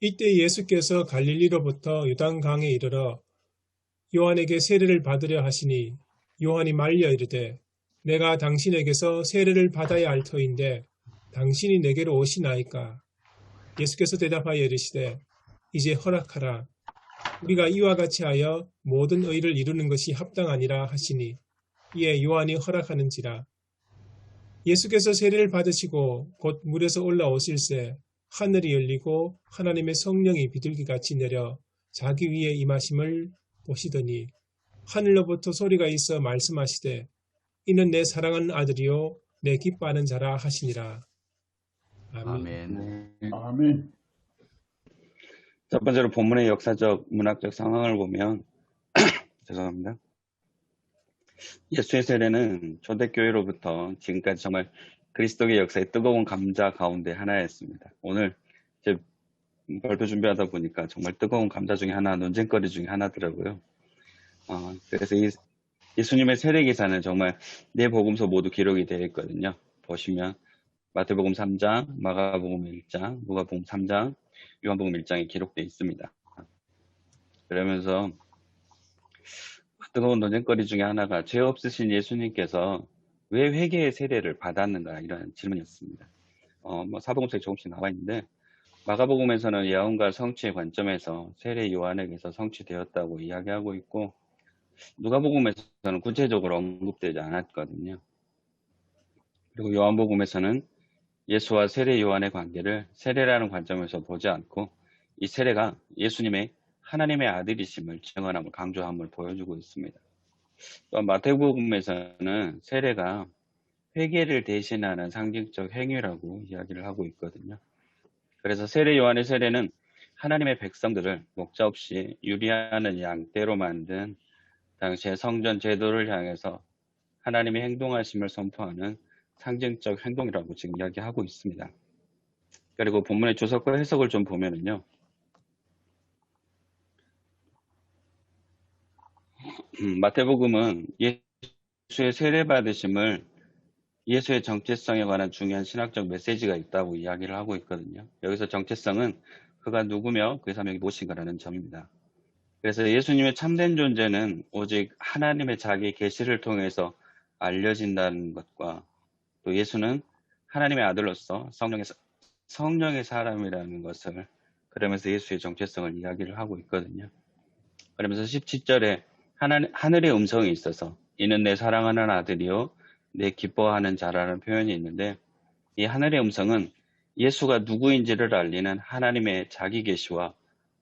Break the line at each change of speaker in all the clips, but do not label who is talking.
이때 예수께서 갈릴리로부터 요단강에 이르러 요한에게 세례를 받으려 하시니 요한이 말려 이르되 내가 당신에게서 세례를 받아야 할 터인데 당신이 내게로 오시나이까. 예수께서 대답하여 이르시되 이제 허락하라. 우리가 이와 같이 하여 모든 의를 이루는 것이 합당하니라 하시니 이에 요한이 허락하는지라. 예수께서 세례를 받으시고 곧 물에서 올라오실새 하늘이 열리고 하나님의 성령이 비둘기같이 내려 자기 위에 임하심을 보시더니 하늘로부터 소리가 있어 말씀하시되 이는 내 사랑하는 아들이요 내 기뻐하는 자라 하시니라. 아멘.
아멘.
아멘.
첫 번째로 본문의 역사적, 문학적 상황을 보면 죄송합니다. 예수의 세례는 초대교회로부터 지금까지 정말 그리스도의 역사의 뜨거운 감자 가운데 하나였습니다. 오늘 제 발표 준비하다 보니까 정말 뜨거운 감자 중에 하나, 논쟁거리 중에 하나더라고요. 그래서 예수님의 세례 기사는 정말 네 복음서 모두 기록이 되어 있거든요. 보시면 마태복음 3장, 마가복음 1장, 누가복음 3장, 요한복음 1장에 기록되어 있습니다. 그러면서 뜨거운 논쟁거리 중에 하나가 죄 없으신 예수님께서 왜 회개의 세례를 받았는가 이런 질문이었습니다. 사복음서에 조금씩 나와 있는데 마가복음에서는 예언과 성취의 관점에서 세례 요한에게서 성취되었다고 이야기하고 있고 누가복음에서는 구체적으로 언급되지 않았거든요. 그리고 요한복음에서는 예수와 세례 요한의 관계를 세례라는 관점에서 보지 않고 이 세례가 예수님의 하나님의 아들이심을 증언함을 강조함을 보여주고 있습니다. 또 마태복음에서는 세례가 회개를 대신하는 상징적 행위라고 이야기를 하고 있거든요. 그래서 세례 요한의 세례는 하나님의 백성들을 목자 없이 유리하는 양떼로 만든 당시의 성전 제도를 향해서 하나님의 행동하심을 선포하는 상징적 행동이라고 지금 이야기하고 있습니다. 그리고 본문의 주석과 해석을 좀 보면은요. 마태복음은 예수의 세례 받으심을 예수의 정체성에 관한 중요한 신학적 메시지가 있다고 이야기를 하고 있거든요. 여기서 정체성은 그가 누구며 그의 사명이 무엇인가라는 점입니다. 그래서 예수님의 참된 존재는 오직 하나님의 자기 계시를 통해서 알려진다는 것과 또 예수는 하나님의 아들로서 성령의 사람이라는 것을 그러면서 예수의 정체성을 이야기를 하고 있거든요. 그러면서 17절에 하늘의 음성이 있어서 이는 내 사랑하는 아들이요 내 기뻐하는 자라는 표현이 있는데 이 하늘의 음성은 예수가 누구인지를 알리는 하나님의 자기 계시와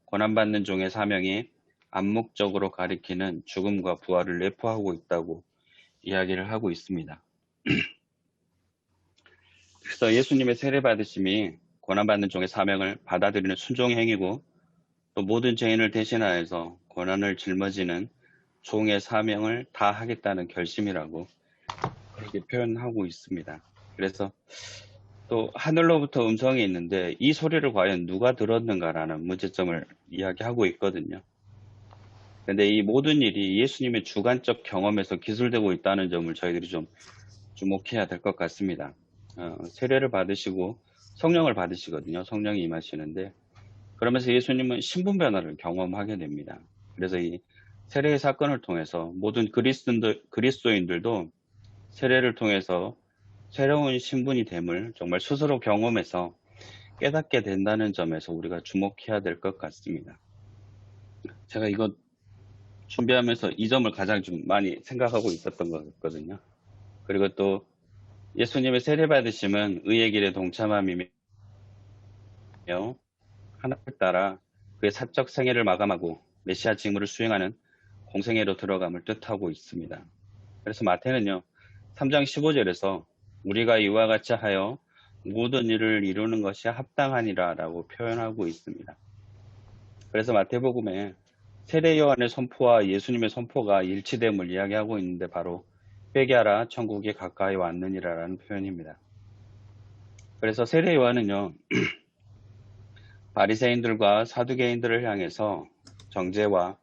고난받는 종의 사명이 암묵적으로 가리키는 죽음과 부활을 내포하고 있다고 이야기를 하고 있습니다. 그래서 예수님의 세례 받으심이 고난받는 종의 사명을 받아들이는 순종의 행위고 또 모든 죄인을 대신하여서 고난을 짊어지는 종의 사명을 다하겠다는 결심이라고 그렇게 표현하고 있습니다. 그래서 또 하늘로부터 음성이 있는데 이 소리를 과연 누가 들었는가라는 문제점을 이야기하고 있거든요. 근데 이 모든 일이 예수님의 주관적 경험에서 기술되고 있다는 점을 저희들이 좀 주목해야 될 것 같습니다. 세례를 받으시고 성령을 받으시거든요. 성령이 임하시는데 그러면서 예수님은 신분 변화를 경험하게 됩니다. 그래서 이 세례의 사건을 통해서 모든 그리스도인들도 세례를 통해서 새로운 신분이 됨을 정말 스스로 경험해서 깨닫게 된다는 점에서 우리가 주목해야 될 것 같습니다. 제가 이거 준비하면서 이 점을 가장 좀 많이 생각하고 있었던 것 같거든요. 그리고 또 예수님의 세례 받으심은 의의 길에 동참함이며 하나님을 따라 그의 사적 생애를 마감하고 메시아 직무를 수행하는 공생애로 들어감을 뜻하고 있습니다. 그래서 마태는요 3장 15절에서 우리가 이와 같이 하여 모든 일을 이루는 것이 합당하니라 라고 표현하고 있습니다. 그래서 마태복음에 세례 요한의 선포와 예수님의 선포가 일치됨을 이야기하고 있는데 바로 회개하라 천국이 가까이 왔느니라 라는 표현입니다. 그래서 세례 요한은요 바리새인들과 사두개인들을 향해서 정죄와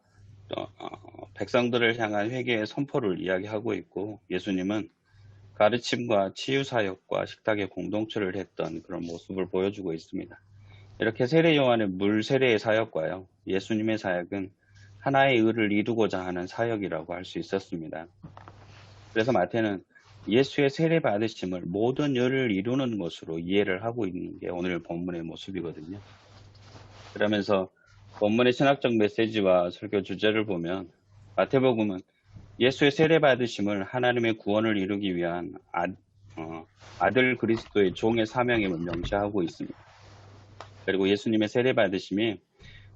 백성들을 향한 회개의 선포를 이야기하고 있고 예수님은 가르침과 치유사역과 식탁의 공동체를 했던 그런 모습을 보여주고 있습니다. 이렇게 세례 요한의 물 세례의 사역과요, 예수님의 사역은 하나의 의를 이루고자 하는 사역이라고 할 수 있었습니다. 그래서 마태는 예수의 세례 받으심을 모든 의를 이루는 것으로 이해를 하고 있는 게 오늘 본문의 모습이거든요. 그러면서 본문의 신학적 메시지와 설교 주제를 보면 마태복음은 예수의 세례 받으심을 하나님의 구원을 이루기 위한 아들 그리스도의 종의 사명임을 명시하고 있습니다. 그리고 예수님의 세례 받으심이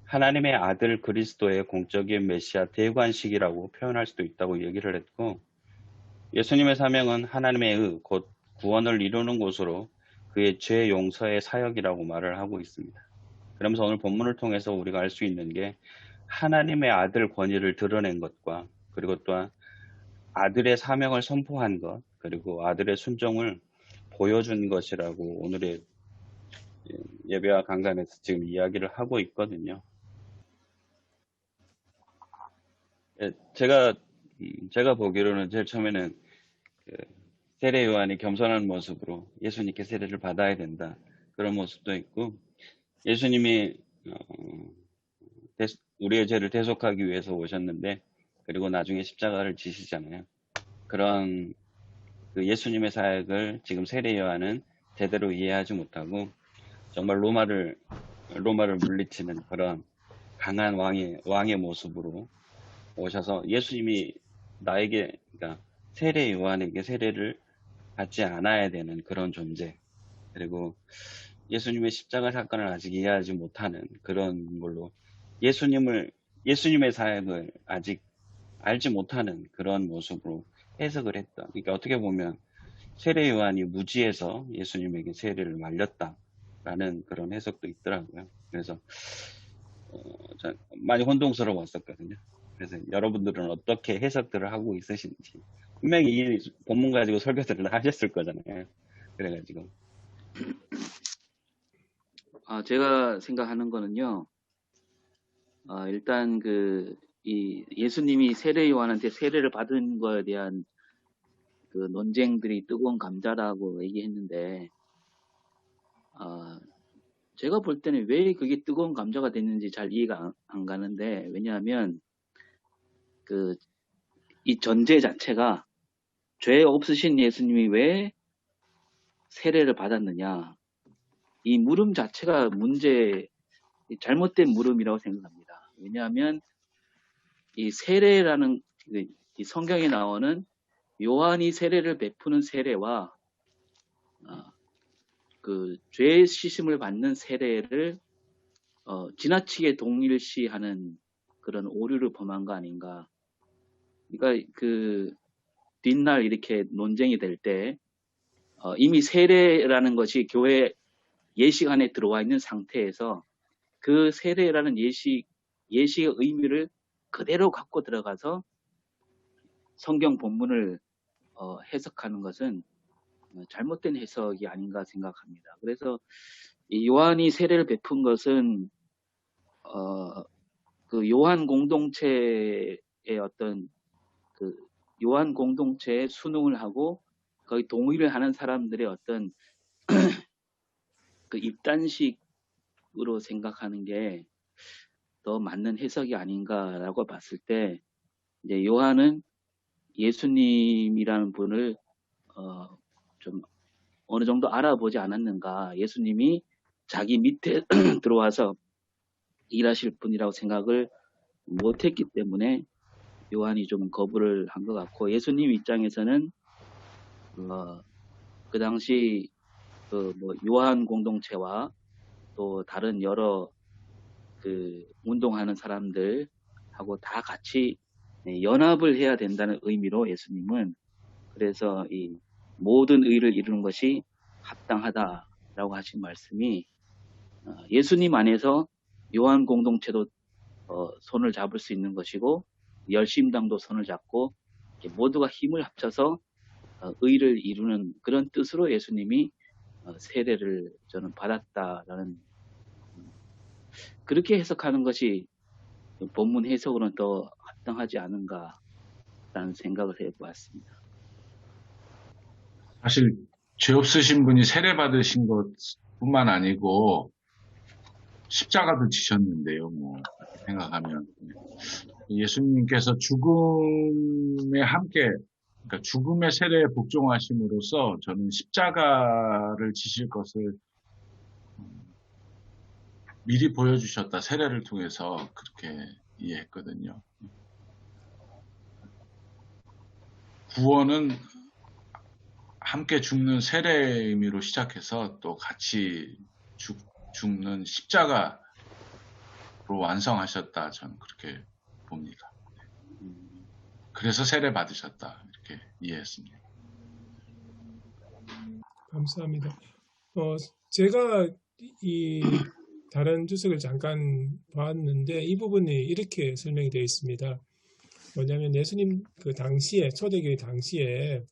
하나님의 아들 그리스도의 공적인 메시아 대관식이라고 표현할 수도 있다고 얘기를 했고, 예수님의 사명은 하나님의 의, 곧 구원을 이루는 곳으로 그의 죄 용서의 사역이라고 말을 하고 있습니다. 그러면서 오늘 본문을 통해서 우리가 알 수 있는 게 하나님의 아들 권위를 드러낸 것과, 그리고 또한 아들의 사명을 선포한 것, 그리고 아들의 순종을 보여준 것이라고 오늘의 예배와 강단에서 지금 이야기를 하고 있거든요. 예, 제가 보기로는 제일 처음에는 세례 요한이 겸손한 모습으로 예수님께 세례를 받아야 된다, 그런 모습도 있고, 예수님이 우리의 죄를 대속하기 위해서 오셨는데, 그리고 나중에 십자가를 지시잖아요. 그런 그 예수님의 사역을 지금 세례 요한은 제대로 이해하지 못하고 정말 로마를 물리치는 그런 강한 왕의 모습으로 오셔서 예수님이 나에게, 그러니까 세례 요한에게 세례를 받지 않아야 되는 그런 존재, 그리고 예수님의 십자가 사건을 아직 이해하지 못하는 그런 걸로 예수님의 사역을 아직 알지 못하는 그런 모습으로 해석을 했다. 그러니까 어떻게 보면 세례 요한이 무지해서 예수님에게 세례를 말렸다라는 그런 해석도 있더라고요. 그래서 많이 혼동스러웠었거든요. 그래서 여러분들은 어떻게 해석들을 하고 있으신지, 분명히 이 본문 가지고 설교들을 하셨을 거잖아요. 그래가지고
제가 생각하는 거는요, 일단 이 예수님이 세례 요한한테 세례를 받은 거에 대한 그 논쟁들이 뜨거운 감자라고 얘기했는데, 제가 볼 때는 왜 그게 뜨거운 감자가 됐는지 잘 이해가 안 가는데, 왜냐하면 이 전제 자체가 죄 없으신 예수님이 왜 세례를 받았느냐, 이 물음 자체가 잘못된 물음이라고 생각합니다. 왜냐하면 이 세례라는 이 성경에 나오는 요한이 세례를 베푸는 세례와 죄 씻음을 받는 세례를 지나치게 동일시하는 그런 오류를 범한 거 아닌가. 그러니까 뒷날 이렇게 논쟁이 될 때 이미 세례라는 것이 교회 예식 안에 들어와 있는 상태에서 그 세례라는 예식의 의미를 그대로 갖고 들어가서 성경 본문을 해석하는 것은 잘못된 해석이 아닌가 생각합니다. 그래서 이 요한이 세례를 베푼 것은 그 요한 공동체의 어떤 요한 공동체에 순응을 하고 거의 동의를 하는 사람들의 어떤 그 입단식으로 생각하는 게 더 맞는 해석이 아닌가라고 봤을 때, 이제 요한은 예수님이라는 분을 좀 어느 정도 알아보지 않았는가, 예수님이 자기 밑에 들어와서 일하실 분이라고 생각을 못했기 때문에 요한이 좀 거부를 한 것 같고, 예수님 입장에서는 그 당시 요한 공동체와 또 다른 여러 운동하는 사람들하고 다 같이 연합을 해야 된다는 의미로 예수님은, 그래서 이 모든 의를 이루는 것이 합당하다라고 하신 말씀이 예수님 안에서 요한 공동체도 손을 잡을 수 있는 것이고, 열심당도 손을 잡고 모두가 힘을 합쳐서 의를 이루는 그런 뜻으로 예수님이 세례를 저는 받았다라는, 그렇게 해석하는 것이 본문 해석으로는 더 합당하지 않은가라는 생각을 해보았습니다.
사실 죄 없으신 분이 세례 받으신 것뿐만 아니고 십자가도 지셨는데요. 뭐 생각하면 예수님께서 죽음에 함께 그러니까 죽음의 세례에 복종하심으로써 저는 십자가를 지실 것을 미리 보여주셨다. 세례를 통해서 그렇게 이해했거든요. 구원은 함께 죽는 세례의 의미로 시작해서 또 같이 죽는 십자가로 완성하셨다. 저는 그렇게 봅니다. 그래서 세례 받으셨다. 이렇게 이해했습니다.
감사합니다. 제가 이 다른 주석을 잠깐 봤는데 이 부분이 이렇게 설명이 되어 있습니다. 뭐냐면 예수님 그 당시에 초대교회 당시에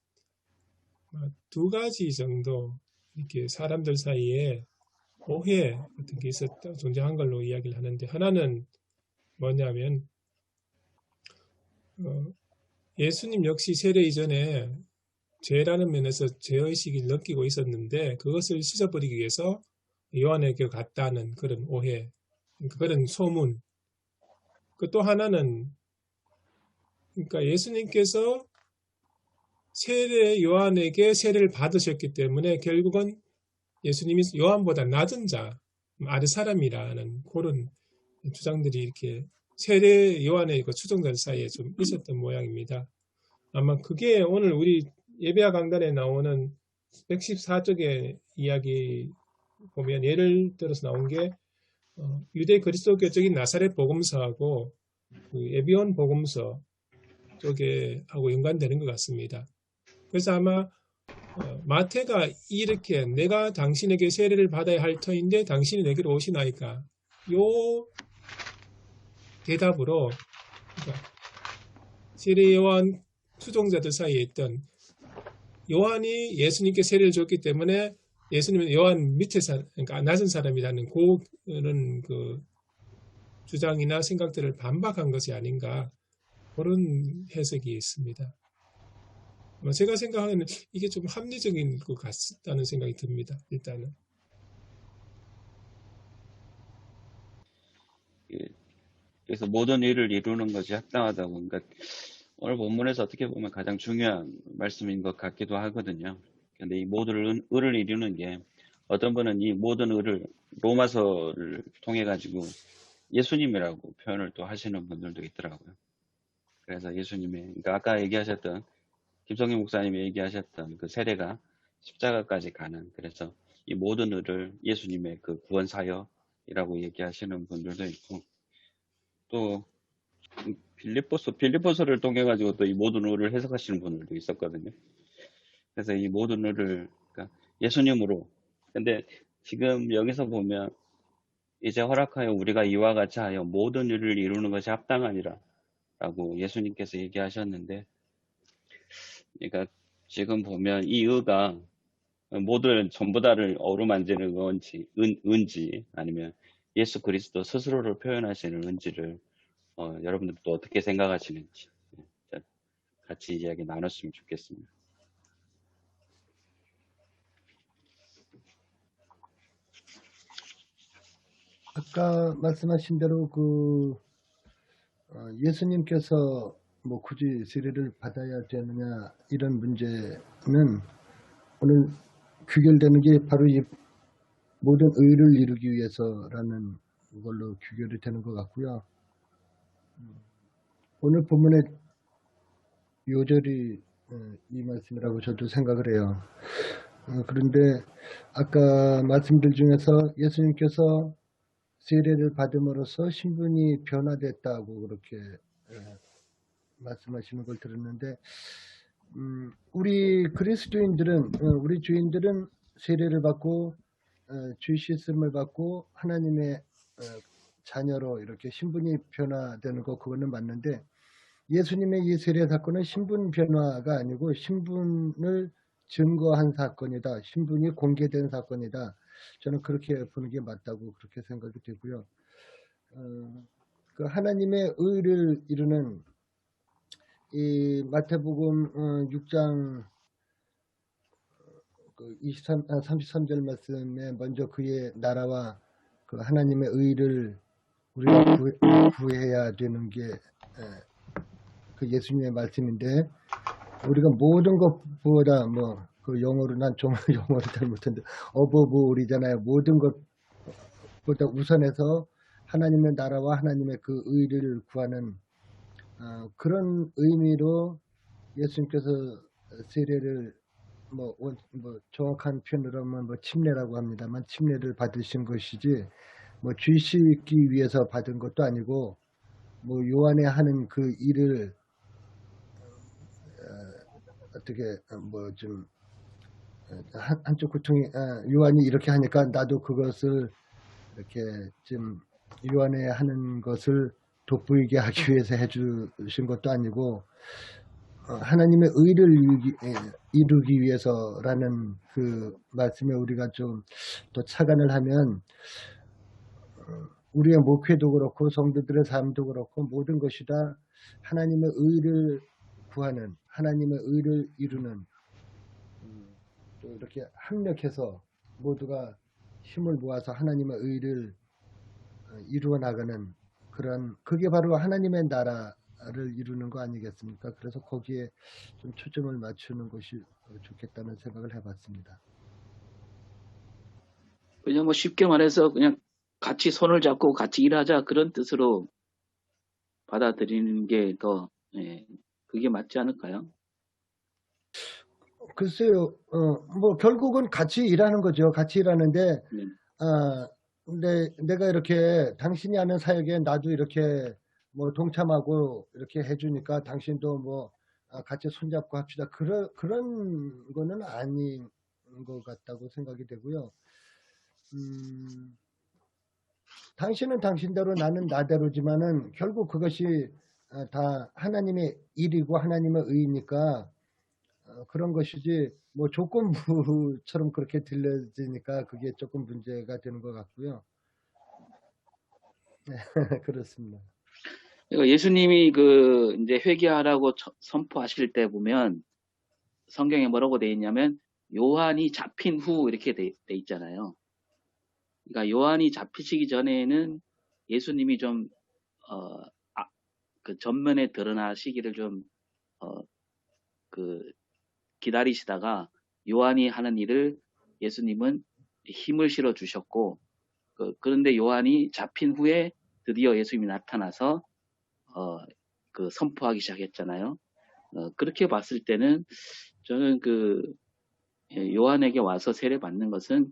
두 가지 정도 이렇게 사람들 사이에 오해 같은 게 존재한 걸로 이야기를 하는데 하나는 뭐냐면 예수님 역시 세례 이전에 죄라는 면에서 죄의식을 느끼고 있었는데 그것을 씻어버리기 위해서 요한에게 갔다는 그런 오해, 그런 소문. 그 또 하나는 그러니까 예수님께서 세례 요한에게 세례를 받으셨기 때문에 결국은 예수님이 요한보다 낮은 자, 아래 사람이라는 그런 주장들이 이렇게 세례 요한의 그 추종자들 사이에 좀 있었던 모양입니다. 아마 그게 오늘 우리 예배와 강단에 나오는 114쪽의 이야기 보면 예를 들어서 나온 게 유대 그리스도교적인 나사렛 복음서하고 그 에비온 복음서 쪽에 하고 연관되는 것 같습니다. 그래서 아마 마태가 이렇게 내가 당신에게 세례를 받아야 할 터인데 당신이 내게로 오시나이까 요 대답으로 그러니까 세례 요한 추종자들 사이에 있던 요한이 예수님께 세례를 줬기 때문에 예수님은 요한 밑에 그러니까 낮은 사람이라는 그런 그 주장이나 생각들을 반박한 것이 아닌가 그런 해석이 있습니다. 제가 생각하기에는 이게 좀 합리적인 것 같다는 생각이 듭니다. 일단은.
그래서 모든 일을 이루는 것이 합당하다고. 그러니까 오늘 본문에서 어떻게 보면 가장 중요한 말씀인 것 같기도 하거든요. 근데 이 모든 의를 이루는 게 어떤 분은 이 모든 의를 로마서를 통해 가지고 예수님이라고 표현을 또 하시는 분들도 있더라고요. 그래서 예수님의, 그러니까 아까 얘기하셨던 김성희 목사님이 얘기하셨던 그 세례가 십자가까지 가는, 그래서 이 모든 의를 예수님의 그 구원 사역이라고 얘기하시는 분들도 있고, 또 빌립보서를 통해 가지고 또 이 모든 의를 해석하시는 분들도 있었거든요. 그래서 이 모든 의를 그러니까 예수님으로. 근데 지금 여기서 보면 이제 허락하여 우리가 이와 같이 하여 모든 일을 이루는 것이 합당하니라 라고 예수님께서 얘기하셨는데, 그러니까 지금 보면 이 의가 모든 전부 다를 어루만지는 은지 아니면 예수 그리스도 스스로를 표현하시는 은지를 여러분들 또 어떻게 생각하시는지 같이 이야기 나눴으면 좋겠습니다.
아까 말씀하신 대로 예수님께서 뭐 굳이 세례를 받아야 되느냐 이런 문제는 오늘 규결되는 게 바로 이 모든 의를 이루기 위해서라는 걸로 규결이 되는 것 같고요. 오늘 본문의 요절이 이 말씀이라고 저도 생각을 해요. 그런데 아까 말씀들 중에서 예수님께서 세례를 받음으로써 신분이 변화됐다고 그렇게 말씀하시는 걸 들었는데 우리 그리스도인들은 우리 주인들은 세례를 받고 주 씻음을 받고 하나님의 자녀로 이렇게 신분이 변화되는 거 그거는 맞는데 예수님의 이 세례 사건은 신분 변화가 아니고 신분을 증거한 사건이다. 신분이 공개된 사건이다. 저는 그렇게 보는 게 맞다고 그렇게 생각이 되고요. 그 하나님의 의를 이루는 이 마태복음 6장 33절 말씀에 먼저 그의 나라와 그 그 하나님의 의를 우리가 구해야 되는 게 그 예수님의 말씀인데, 우리가 모든 것보다 그 영어로 난 정말 영어를 잘 못하는데 어버브이잖아요. 모든 것보다 우선해서 하나님의 나라와 하나님의 그 의를 구하는 그런 의미로 예수님께서 세례를 정확한 표현으로 하면 침례라고 합니다만 침례를 받으신 것이지 죄 씻기 위해서 받은 것도 아니고 요한의 하는 그 일을 어떻게 좀 한쪽 고통이 요한이 이렇게 하니까 나도 그것을 이렇게 좀 요한의 하는 것을 돋보이게 하기 위해서 해주신 것도 아니고 하나님의 의를 이루기 위해서라는 그 말씀에 우리가 좀 더 착안을 하면 우리의 목회도 그렇고 성도들의 삶도 그렇고 모든 것이 다 하나님의 의를 구하는, 하나님의 의를 이루는, 또 이렇게 합력해서 모두가 힘을 모아서 하나님의 의를 이루어 나가는 그게 바로 하나님의 나라를 이루는 거 아니겠습니까? 그래서 거기에 좀 초점을 맞추는 것이 좋겠다는 생각을 해봤습니다.
그냥 쉽게 말해서 그냥 같이 손을 잡고 같이 일하자 그런 뜻으로 받아들이는 게 더 그게 맞지 않을까요?
글쎄요, 결국은 같이 일하는 거죠. 같이 일하는데, 근데 내가 이렇게 당신이 하는 사역에 나도 이렇게 동참하고 이렇게 해주니까 당신도 같이 손잡고 합시다. 그런 거는 아닌 것 같다고 생각이 되고요. 당신은 당신대로 나는 나대로지만은 결국 그것이 다 하나님의 일이고 하나님의 의니까 그런 것이지 조건부처럼 그렇게 들려지니까 그게 조금 문제가 되는 것 같고요. 네, 그렇습니다.
그러니까 예수님이 이제 회개하라고 선포하실 때 보면 성경에 뭐라고 돼 있냐면 요한이 잡힌 후 이렇게 돼 있잖아요. 그러니까 요한이 잡히시기 전에는 예수님이 좀 그 전면에 드러나시기를 좀 기다리시다가 요한이 하는 일을 예수님은 힘을 실어 주셨고 그런데 요한이 잡힌 후에 드디어 예수님이 나타나서 선포하기 시작했잖아요. 그렇게 봤을 때는 저는 요한에게 와서 세례 받는 것은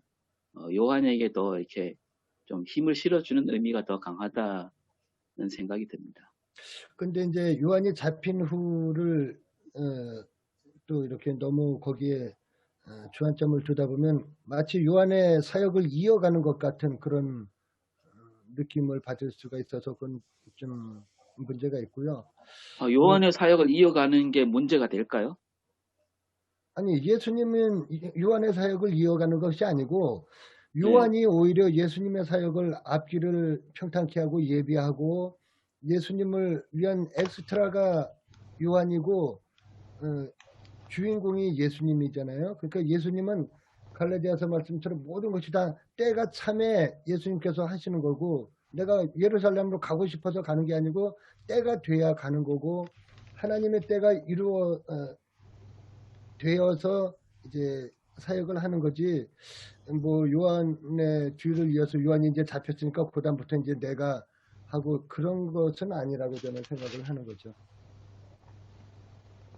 요한에게 더 이렇게 좀 힘을 실어주는 의미가 더 강하다는 생각이 듭니다.
근데 이제 요한이 잡힌 후를 또 이렇게 너무 거기에 주안점을 두다 보면 마치 요한의 사역을 이어가는 것 같은 그런 느낌을 받을 수가 있어서 그건 좀 문제가 있고요.
요한의 사역을 이어가는 게 문제가 될까요?
아니, 예수님은 요한의 사역을 이어가는 것이 아니고 요한이 오히려 예수님의 사역을 앞길을 평탄케 하고 예비하고 예수님을 위한 엑스트라가 요한이고 주인공이 예수님이잖아요. 그러니까 예수님은 갈라디아서 말씀처럼 모든 것이 다 때가 참에 예수님께서 하시는 거고 내가 예루살렘으로 가고 싶어서 가는 게 아니고 때가 돼야 가는 거고 하나님의 때가 되어서 이제 사역을 하는 거지. 요한의 뒤를 이어서 요한이 이제 잡혔으니까 그다음부터 이제 내가 하고 그런 것은 아니라고 저는 생각을 하는 거죠.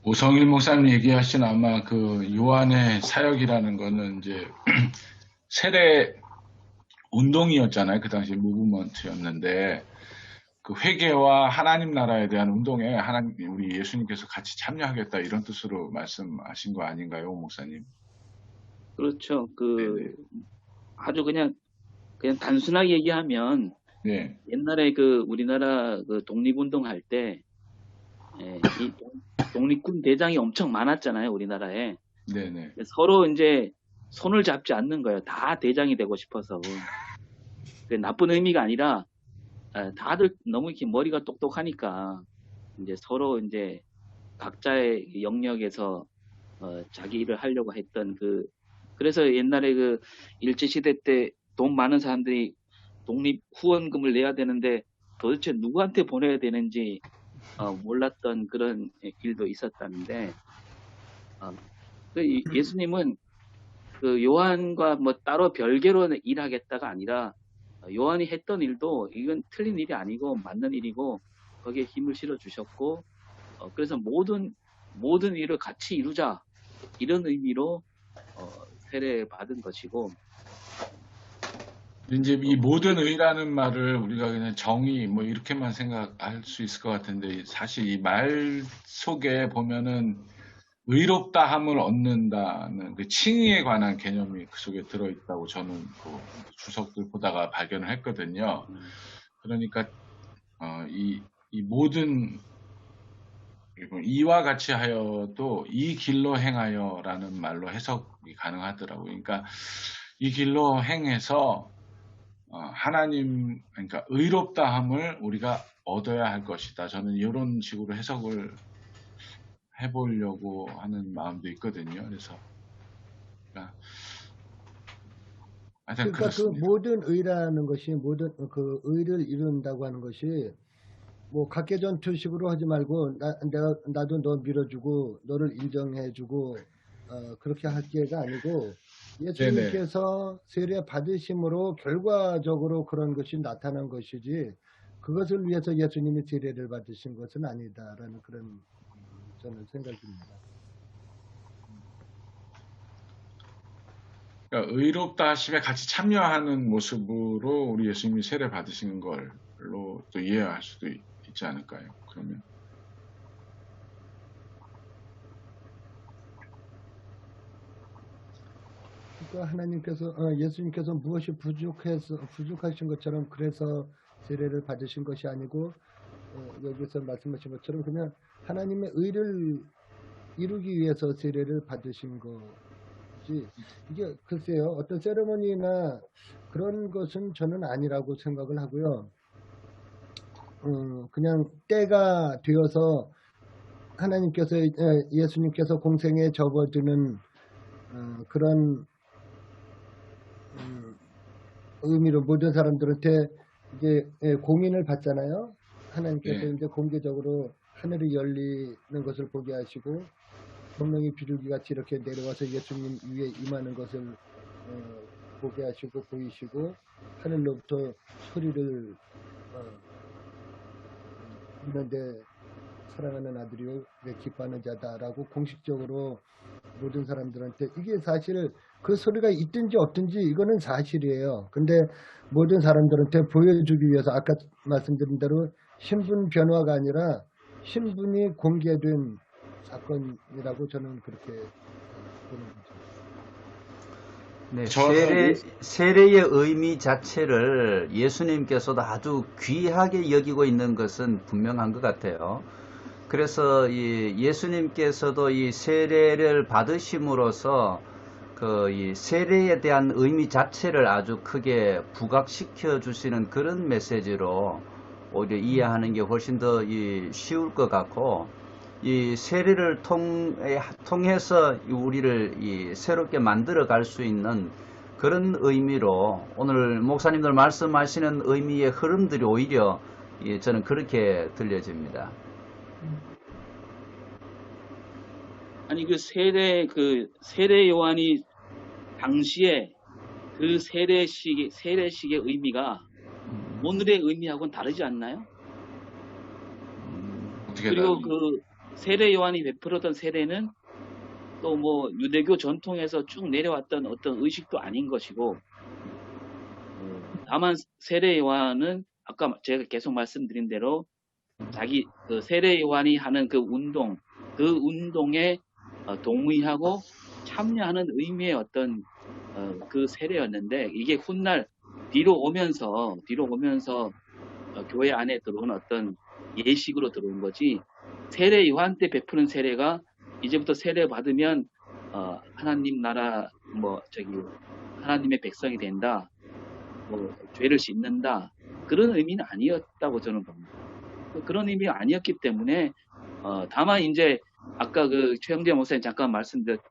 오성일 목사님 얘기하신 아마 요한의 사역이라는 거는 이제 세례 운동이었잖아요. 그 당시 무브먼트였는데 그 회개와 하나님 나라에 대한 운동에 우리 예수님께서 같이 참여하겠다 이런 뜻으로 말씀하신 거 아닌가요, 목사님?
그렇죠. 아주 그냥 단순하게 얘기하면
네.
옛날에 우리나라 독립운동 할 때 이 독립군 대장이 엄청 많았잖아요, 우리나라에.
네네.
서로 이제 손을 잡지 않는 거예요. 다 대장이 되고 싶어서. 나쁜 의미가 아니라 다들 너무 이렇게 머리가 똑똑하니까 이제 서로 이제 각자의 영역에서 자기 일을 하려고 했던 그래서 옛날에 일제시대 때 돈 많은 사람들이 독립 후원금을 내야 되는데 도대체 누구한테 보내야 되는지 몰랐던 그런 일도 있었다는데 예수님은 그 요한과 뭐 따로 별개로 일하겠다가 아니라 요한이 했던 일도 이건 틀린 일이 아니고 맞는 일이고 거기에 힘을 실어 주셨고 그래서 모든 일을 같이 이루자 이런 의미로 세례 받은 것이고
이제 이 모든 의라는 말을 우리가 그냥 정의 뭐 이렇게만 생각할 수 있을 것 같은데 사실 이 말 속에 보면은 의롭다 함을 얻는다는 그 칭의에 관한 개념이 그 속에 들어있다고 저는 그 주석들 보다가 발견을 했거든요. 그러니까 이 모든 이와 같이 하여도 이 길로 행하여라는 말로 해석이 가능하더라고요. 그러니까 이 길로 행해서 하나님, 그러니까 의롭다함을 우리가 얻어야 할 것이다. 저는 이런 식으로 해석을 해보려고 하는 마음도 있거든요. 그래서 하여튼
그러니까 그
그렇습니다.
모든 의라는 것이 모든 그 의를 이룬다고 하는 것이 뭐 각계전투식으로 하지 말고 나도 너 밀어주고 너를 인정해주고 그렇게 할 게가 아니고 예수님께서 세례 받으심으로 결과적으로 그런 것이 나타난 것이지 그것을 위해서 예수님이 세례를 받으신 것은 아니다라는 그런 저는 생각입니다.
그러니까 의롭다 하심에 같이 참여하는 모습으로 우리 예수님이 세례 받으신 걸로 또 이해할 수도 있지 않을까요? 그러면
그러니까 하나님께서 예수님께서 무엇이 부족하신 것처럼 그래서 세례를 받으신 것이 아니고 여기서 말씀하신 것처럼 그냥 하나님의 의를 이루기 위해서 세례를 받으신 거지. 이게 글쎄요, 어떤 세레머니나 그런 것은 저는 아니라고 생각을 하고요. 그냥 때가 되어서 하나님께서 예수님께서 공생에 접어드는 그런 의미로 모든 사람들한테 이제 공인을 받잖아요. 하나님께서 이제 공개적으로 하늘이 열리는 것을 보게 하시고 성령이 비둘기 같이 이렇게 내려와서 예수님 위에 임하는 것을 보게 하시고 보이시고 하늘로부터 소리를 듣는데 사랑하는 아들이요 기뻐하는 자다라고 공식적으로 모든 사람들한테 이게 사실 그 소리가 있든지 없든지 이거는 사실이에요. 근데 모든 사람들한테 보여주기 위해서 아까 말씀드린 대로 신분 변화가 아니라 신분이 공개된 사건이라고 저는 그렇게 보는 거죠.
네, 세례의 의미 자체를 예수님께서도 아주 귀하게 여기고 있는 것은 분명한 것 같아요. 그래서 예수님께서도 이 세례를 받으심으로써 이 세례에 대한 의미 자체를 아주 크게 부각시켜 주시는 그런 메시지로 오히려 이해하는 게 훨씬 더 쉬울 것 같고, 이 세례를 통해서 우리를 새롭게 만들어 갈 수 있는 그런 의미로 오늘 목사님들 말씀하시는 의미의 흐름들이 오히려 저는 그렇게 들려집니다.
아니 세례 요한이 당시에 그 세례식의 의미가 오늘의 의미하고는 다르지 않나요? 그리고 그 세례 요한이 베풀었던 세례는 또 뭐 유대교 전통에서 쭉 내려왔던 어떤 의식도 아닌 것이고, 다만 세례 요한은 아까 제가 계속 말씀드린 대로 자기 그 세례 요한이 하는 그 운동에 동의하고 참여하는 의미의 어떤 그 세례였는데, 이게 훗날 뒤로 오면서 교회 안에 들어온 어떤 예식으로 들어온 거지, 세례 요한 때 베푸는 세례가 이제부터 세례 받으면 하나님 나라 하나님의 백성이 된다, 죄를 씻는다, 그런 의미는 아니었다고 저는 봅니다. 그런 의미가 아니었기 때문에 다만 이제 아까 그 최영재 목사님 잠깐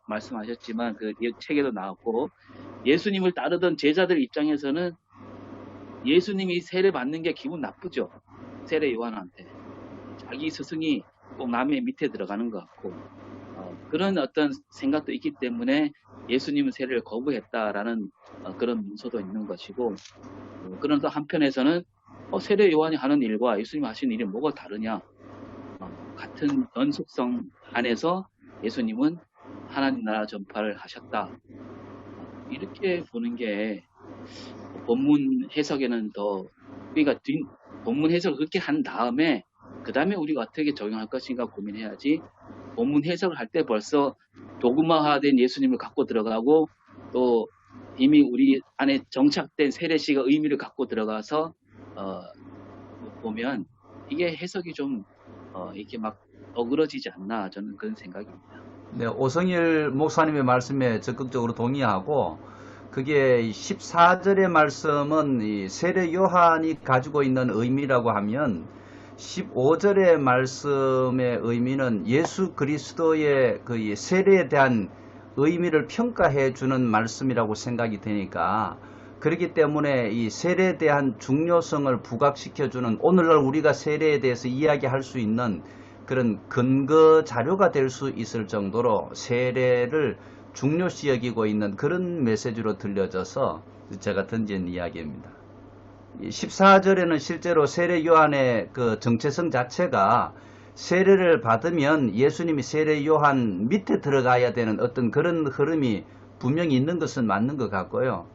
말씀하셨지만 그 책에도 나왔고 예수님을 따르던 제자들 입장에서는 예수님이 세례 받는 게 기분 나쁘죠. 세례 요한한테. 자기 스승이 꼭 남의 밑에 들어가는 것 같고, 그런 어떤 생각도 있기 때문에 예수님은 세례를 거부했다라는 그런 문서도 있는 것이고, 그런 또 한편에서는 세례 요한이 하는 일과 예수님이 하시는 일이 뭐가 다르냐? 같은 연속성 안에서 예수님은 하나님 나라 전파를 하셨다. 이렇게 보는 게 본문 해석에는 더, 그러니까 본문 해석을 그렇게 한 다음에 그 다음에 우리가 어떻게 적용할 것인가 고민해야지, 본문 해석을 할 때 벌써 도구마화된 예수님을 갖고 들어가고 또 이미 우리 안에 정착된 세례시가 의미를 갖고 들어가서 보면 이게 해석이 좀 이렇게 막 어그러지지 않나, 저는 그런 생각입니다.
네, 오성일 목사님의 말씀에 적극적으로 동의하고, 그게 14절의 말씀은 이 세례 요한이 가지고 있는 의미라고 하면 15절의 말씀의 의미는 예수 그리스도의 그 세례에 대한 의미를 평가해 주는 말씀이라고 생각이 되니까, 그렇기 때문에 이 세례에 대한 중요성을 부각시켜 주는, 오늘날 우리가 세례에 대해서 이야기할 수 있는 그런 근거 자료가 될 수 있을 정도로 세례를 중요시 여기고 있는 그런 메시지로 들려져서 제가 던진 이야기입니다. 14절에는 실제로 세례 요한의 그 정체성 자체가 세례를 받으면 예수님이 세례 요한 밑에 들어가야 되는 어떤 그런 흐름이 분명히 있는 것은 맞는 것 같고요.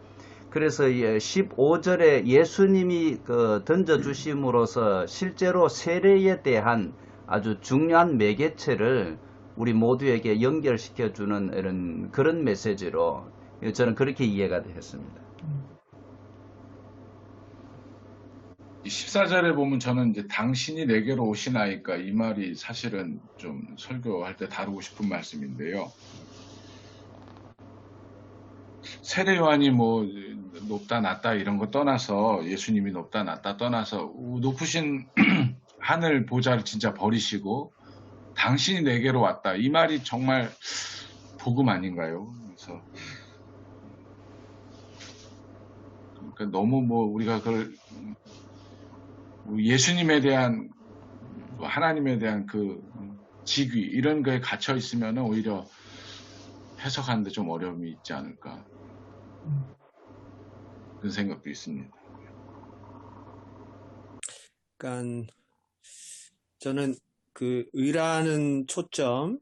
그래서 15절에 예수님이 그 던져주심으로써 실제로 세례에 대한 아주 중요한 매개체를 우리 모두에게 연결시켜주는 이런 그런 메시지로 저는 그렇게 이해가 되었습니다.
14절에 보면 저는 이제 당신이 내게로 오시나이까, 이 말이 사실은 좀 설교할 때 다루고 싶은 말씀인데요. 세례 요한이 뭐 높다 낮다 이런 거 떠나서, 예수님이 높다 낮다 떠나서 높으신 하늘 보좌를 진짜 버리시고 당신이 내게로 왔다, 이 말이 정말 복음 아닌가요? 그래서 그러니까 너무 뭐 우리가 그걸 예수님에 대한, 하나님에 대한 그 직위 이런 거에 갇혀 있으면 오히려 해석하는데 좀 어려움이 있지 않을까, 그런 생각도 있습니다.
그러니까 저는 그 의라는 초점,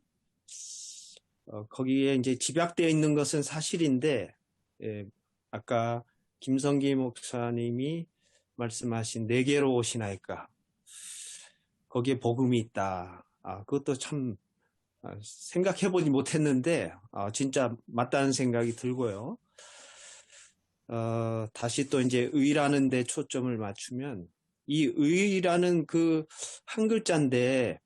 거기에 이제 집약되어 있는 것은 사실인데, 아까 김성기 목사님이 말씀하신 내게로 오시나이까, 거기에 복음이 있다. 그것도 참 생각해보지 못했는데 진짜 맞다는 생각이 들고요. 다시 또 이제 의라는 데 초점을 맞추면, 이 의라는 그 한 글자인데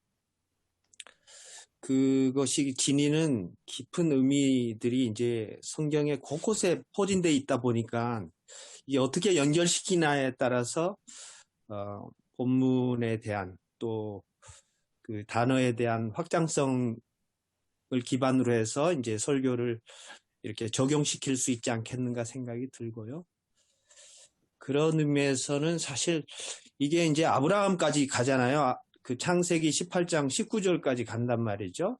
그것이 지니는 깊은 의미들이 이제 성경에 곳곳에 포진되어 있다 보니까 이게 어떻게 연결시키나에 따라서 본문에 대한 또 그 단어에 대한 확장성을 기반으로 해서 이제 설교를 이렇게 적용시킬 수 있지 않겠는가 생각이 들고요. 그런 의미에서는 사실 이게 이제 아브라함까지 가잖아요. 그 창세기 18장 19절까지 간단 말이죠.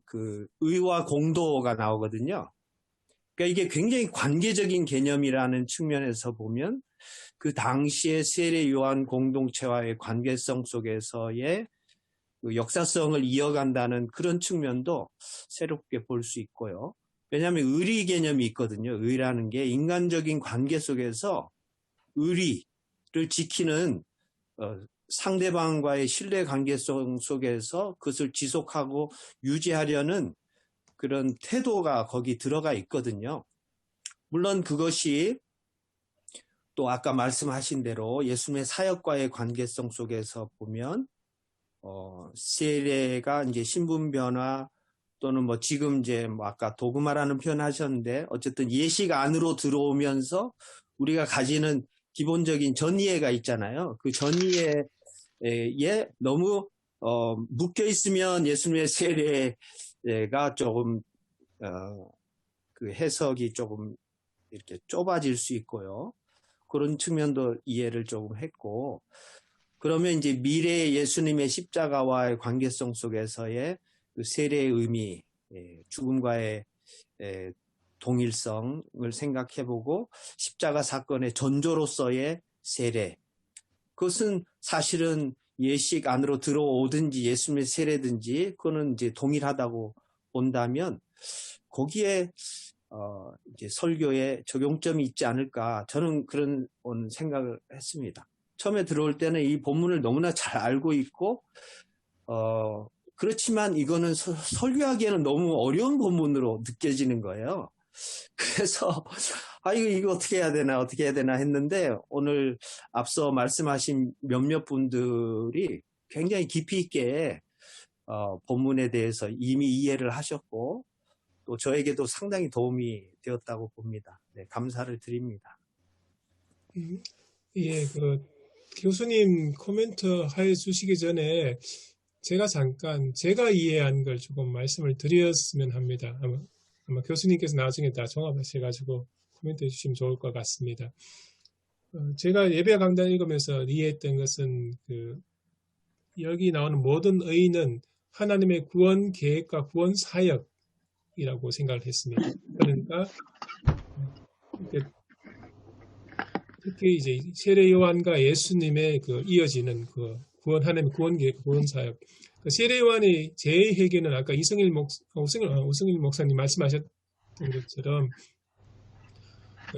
그 의와 공도가 나오거든요. 그러니까 이게 굉장히 관계적인 개념이라는 측면에서 보면 그 당시의 세례 요한 공동체와의 관계성 속에서의 그 역사성을 이어간다는 그런 측면도 새롭게 볼 수 있고요. 왜냐하면 의리 개념이 있거든요. 의라는 게 인간적인 관계 속에서 의리를 지키는 상대방과의 신뢰 관계성 속에서 그것을 지속하고 유지하려는 그런 태도가 거기 들어가 있거든요. 물론 그것이 또 아까 말씀하신 대로 예수님의 사역과의 관계성 속에서 보면 세례가 이제 신분 변화 또는 뭐 지금 이제 뭐 아까 도그마라는 표현 하셨는데 어쨌든 예식 안으로 들어오면서 우리가 가지는 기본적인 전이해가 있잖아요. 그 전이해에 너무 묶여 있으면 예수님의 세례가 조금 그 해석이 조금 이렇게 좁아질 수 있고요. 그런 측면도 이해를 조금 했고, 그러면 이제 미래 예수님의 십자가와의 관계성 속에서의 그 세례의 의미, 죽음과의 동일성을 생각해보고 십자가 사건의 전조로서의 세례, 그것은 사실은 예식 안으로 들어오든지 예수님의 세례든지 그거는 이제 동일하다고 본다면 거기에 이제 설교에 적용점이 있지 않을까, 저는 그런 생각을 했습니다. 처음에 들어올 때는 이 본문을 너무나 잘 알고 있고 그렇지만 이거는 설교하기에는 너무 어려운 본문으로 느껴지는 거예요. 그래서 이거 어떻게 해야 되나 했는데, 오늘 앞서 말씀하신 몇몇 분들이 굉장히 깊이 있게 본문에 대해서 이미 이해를 하셨고 또 저에게도 상당히 도움이 되었다고 봅니다. 네, 감사를 드립니다.
예, 교수님 코멘트 해 주시기 전에 제가 이해한 걸 조금 말씀을 드렸으면 합니다. 아마 교수님께서 나중에 다 종합하셔가지고 코멘트 해주시면 좋을 것 같습니다. 제가 예배 강단 읽으면서 이해했던 것은 여기 나오는 모든 의는 하나님의 구원 계획과 구원 사역이라고 생각을 했습니다. 그러니까 특히 이제 세례 요한과 예수님의 이어지는 하나님의 구원 계획, 구원 사역. 세례 요한의 제 회개는 아까 우승일 목사님 말씀하셨던 것처럼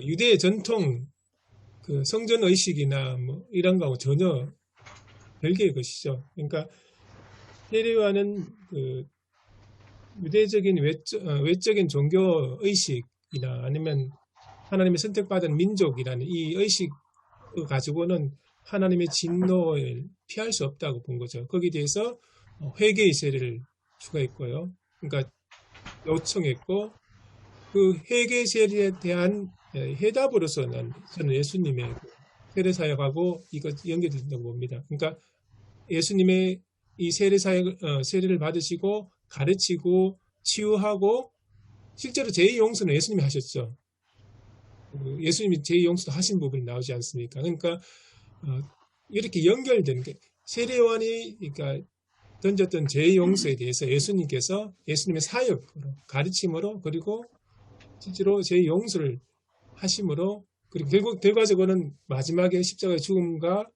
유대의 전통 성전 의식이나 뭐 이런 거하고 전혀 별개의 것이죠. 그러니까 세례 요한은 유대적인 외적인 종교 의식이나 아니면 하나님의 선택받은 민족이라는 이 의식을 가지고는 하나님의 진노를 피할 수 없다고 본 거죠. 거기에 대해서 회개의 세례를 추가했고요. 그러니까 요청했고, 그 회개의 세례에 대한 해답으로서는 저는 예수님의 세례 사역하고 이거 연결된다고 봅니다. 그러니까 예수님의 이 세례 사역, 세례를 받으시고 가르치고 치유하고, 실제로 제2용서는 예수님이 하셨죠. 예수님이 제2용서도 하신 부분이 나오지 않습니까? 그러니까 이렇게 연결되는 게 세례 요한이 그러니까 던졌던 제2용서에 대해서 예수님께서 예수님의 사역으로 가르침으로 그리고 실제로 제2용서를 하심으로, 그리고 결국 결과적으로는 마지막에 십자가의 죽음과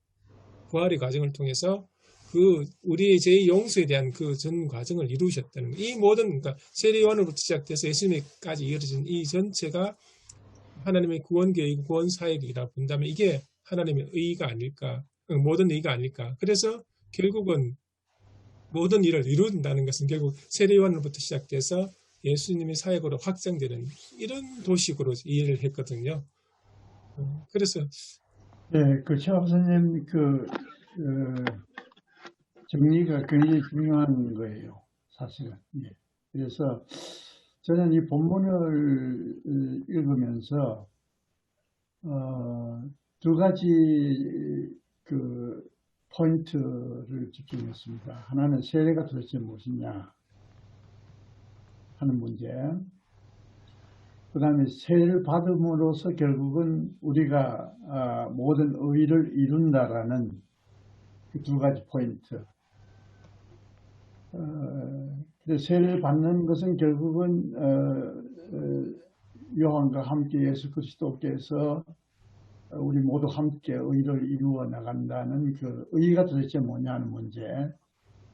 부활의 과정을 통해서 우리의 제2용서에 대한 그 전 과정을 이루셨다는 이 모든, 그러니까 세례 요한으로부터 시작돼서 예수님까지 이어진 이 전체가 하나님의 구원 계획, 구원 사역이라 본다면 이게 하나님의 의가 아닐까, 모든 의가 아닐까. 그래서 결국은 모든 일을 이룬다는 것은 결국 세례 요한으로부터 시작돼서 예수님의 사역으로 확장되는 이런 도식으로 이해를 했거든요. 그래서
최 박사님 정리가 굉장히 중요한 거예요, 사실은. 그래서 저는 이 본문을 읽으면서 두 가지 포인트를 집중했습니다. 하나는 세례가 도대체 무엇이냐 하는 문제, 그 다음에 세례를 받음으로써 결국은 우리가 모든 의를 이룬다라는 그 두 가지 포인트. 세례를 받는 것은 결국은 요한과 함께 예수 그리스도께서 우리 모두 함께 의를 이루어 나간다는 그 의가 도대체 뭐냐는 문제.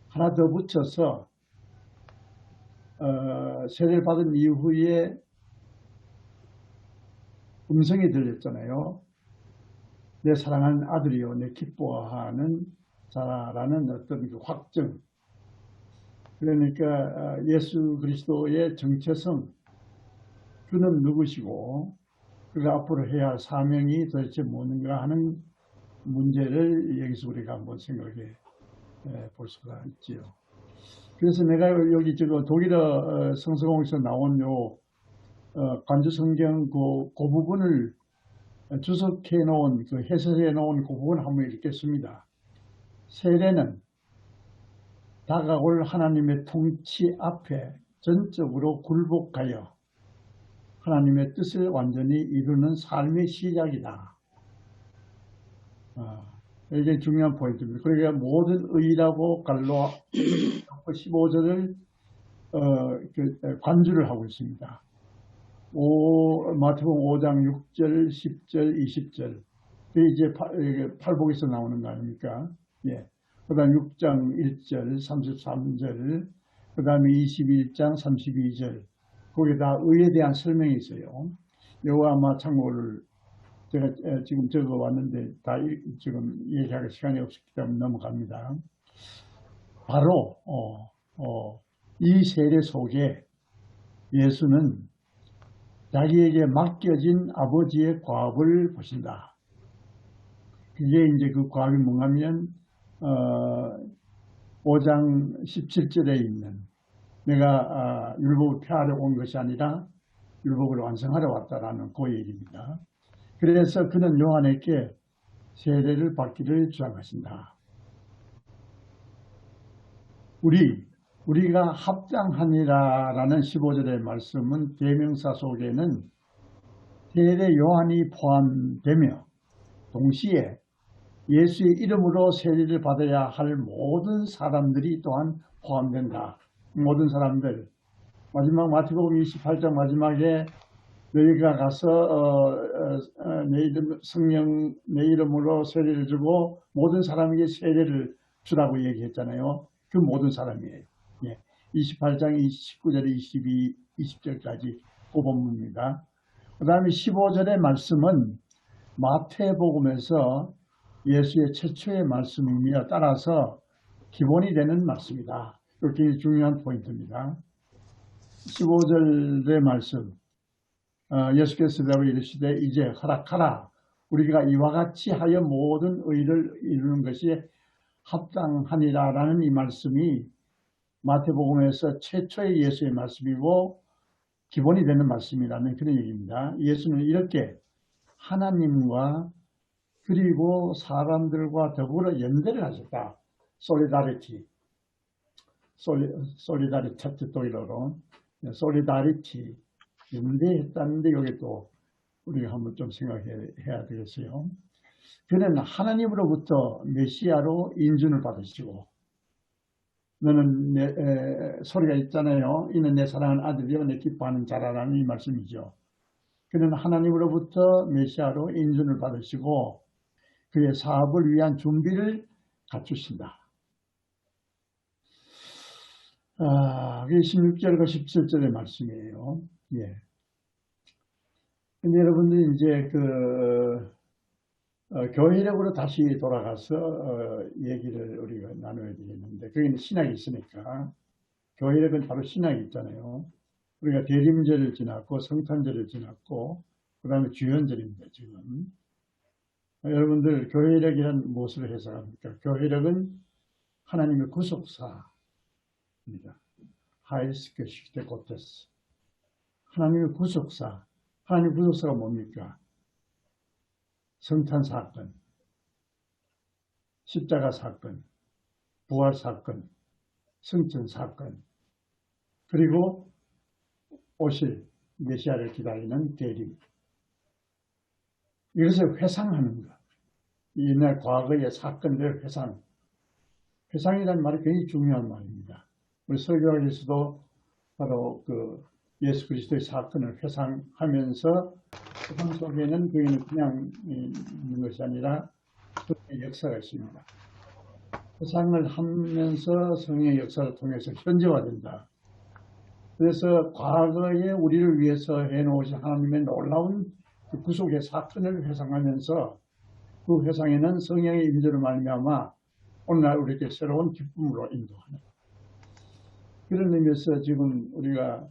하나 더 붙여서 세례를 받은 이후에 음성이 들렸잖아요. 내 사랑하는 아들이요 내 기뻐하는 자라는 어떤 그 확증. 그러니까 예수 그리스도의 정체성, 그는 누구시고 그가 앞으로 해야 할 사명이 도대체 뭔가 하는 문제를 여기서 우리가 한번 생각해 볼 수가 있지요. 그래서 내가 여기 독일어 성서공에서 나온 관주성경 그 부분을 주석해 놓은, 해설해 놓은 그 부분을 한번 읽겠습니다. 세례는 다가올 하나님의 통치 앞에 전적으로 굴복하여 하나님의 뜻을 완전히 이루는 삶의 시작이다. 이게 중요한 포인트입니다. 그러니까 모든 의라고 갈로 15절을 관주를 하고 있습니다. 마태복음 5장 6절, 10절, 20절. 그게 이제 팔복에서 나오는 거 아닙니까? 예. 그 다음 6장 1절, 33절, 그 다음에 21장 32절. 거기에 다 의에 대한 설명이 있어요. 이거 아마 참고를 제가 지금 적어 왔는데 다 지금 얘기할 시간이 없기 때문에 넘어갑니다. 바로 이 세례 속에 예수는 자기에게 맡겨진 아버지의 과업을 보신다. 그게 이제 그 과업이 뭔가면 5장 17절에 있는 내가 율법을 폐하러 온 것이 아니라 율법을 완성하러 왔다라는 그 얘기입니다. 그래서 그는 요한에게 세례를 받기를 주장하신다. 우리가 합장하니라라는 15절의 말씀은 대명사 속에는 세례 요한이 포함되며 동시에 예수의 이름으로 세례를 받아야 할 모든 사람들이 또한 포함된다. 모든 사람들. 마지막 마태복음 28장 마지막에 너희가 가서 성령 내 이름으로 세례를 주고 모든 사람에게 세례를 주라고 얘기했잖아요. 그 모든 사람이에요. 예. 28장 19절에 20절까지 그 본문입니다. 그 다음에 15절의 말씀은 마태복음에서 예수의 최초의 말씀이며 따라서 기본이 되는 말씀이다. 이렇게 중요한 포인트입니다. 15절의 말씀. 예수께서 대답하여 이르시되 이제 허락하라. 우리가 이와 같이 하여 모든 의를 이루는 것이 합당하니라라는 이 말씀이 마태복음에서 최초의 예수의 말씀이고 기본이 되는 말씀이라는 그런 얘기입니다. 예수는 이렇게 하나님과 그리고 사람들과 더불어 연대를 하셨다. 솔리다리티 독일어로 솔리다리티 연대했다는데 여기 또 우리가 한번 좀 생각해야 되겠어요. 그는 하나님으로부터 메시아로 인준을 받으시고 너는 소리가 있잖아요. 이는 내 사랑하는 아들이요 내 기뻐하는 자라라는 이 말씀이죠. 그는 하나님으로부터 메시아로 인준을 받으시고 그의 사업을 위한 준비를 갖추신다. 그게 16절과 17절의 말씀이에요. 예. 근데 여러분들 이제 교회력으로 다시 돌아가서 얘기를 우리가 나눠야 되겠는데 거기는 신학이 있으니까 교회력은 바로 신학이 있잖아요. 우리가 대림절을 지났고 성탄절을 지났고 그 다음에 주연절입니다. 지금 여러분들 교회력이란 무엇을 해석합니까? 교회력은 하나님의 구속사입니다. 하일스케시테 고테스 하나님의 구속사. 하나님의 구속사가 뭡니까? 성탄 사건, 십자가 사건, 부활 사건, 성천 사건, 그리고 오실 메시아를 기다리는 대림. 이것을 회상하는 것. 옛날 과거의 사건들 회상. 회상이라는 말이 굉장히 중요한 말입니다. 우리 설교학에서도 바로 예수 그리스도의 사건을 회상하면서 회상 속에는 그에는 그냥 있는 것이 아니라 성령의 역사가 있습니다. 회상을 하면서 성령의 역사를 통해서 현재화된다. 그래서 과거에 우리를 위해서 해놓으신 하나님의 놀라운 그 구속의 사건을 회상하면서 그 회상에는 성령의 임재로 말미암아 오늘날 우리에게 새로운 기쁨으로 인도하는 그런 의미에서 지금 우리가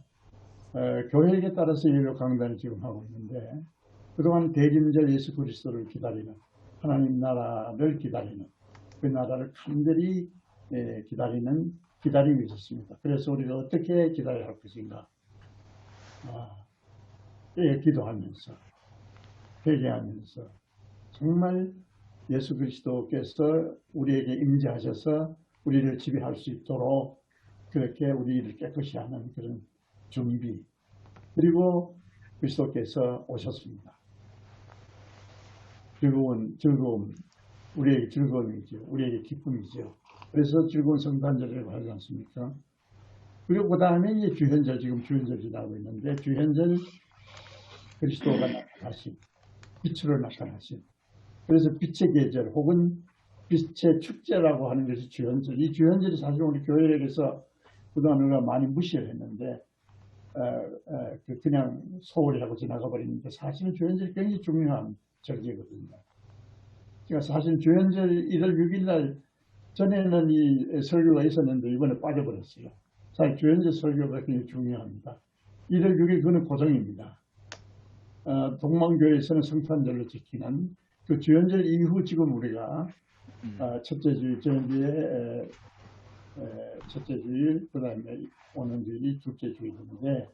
교회에 따라서 예배 강단을 지금 하고 있는데 그동안 대림절 예수 그리스도를 기다리는 하나님 나라를 기다리는 그 나라를 간절히 기다리는 기다림이 있었습니다. 그래서 우리가 어떻게 기다려야 할 것인가? 기도하면서 회개하면서 정말 예수 그리스도께서 우리에게 임재하셔서 우리를 지배할 수 있도록 그렇게 우리를 깨끗이 하는 그런 준비 그리고 그리스도께서 오셨습니다. 즐거움 우리에게 즐거움이죠. 우리에게 기쁨이죠. 그래서 즐거운 성탄절을 하지 않습니까? 그리고 그 다음에 이제 주현절, 지금 주현절 지나고 있는데, 주현절 그리스도가 나타나신, 빛으로 나타나신. 그래서 빛의 계절 혹은 빛의 축제라고 하는 것이 주현절. 이 주현절이 사실 우리 교회에서 그동안 우리가 많이 무시를 했는데, 그냥 소홀히 하고 지나가 버리는데, 사실은 주현절이 굉장히 중요한 절기거든요. 그러니까 사실 주현절 1월 6일 날 전에는 이 설교가 있었는데 이번에 빠져버렸어요. 사실 주현절 설교가 굉장히 중요합니다. 1월 6일 그는 고정입니다. 동방교회에서는 성탄절로 지키는 그 주현절 이후 지금 우리가 첫째 주일, 저녁에 첫째 주일, 그 다음에 오는 주일이 둘째 주일인데,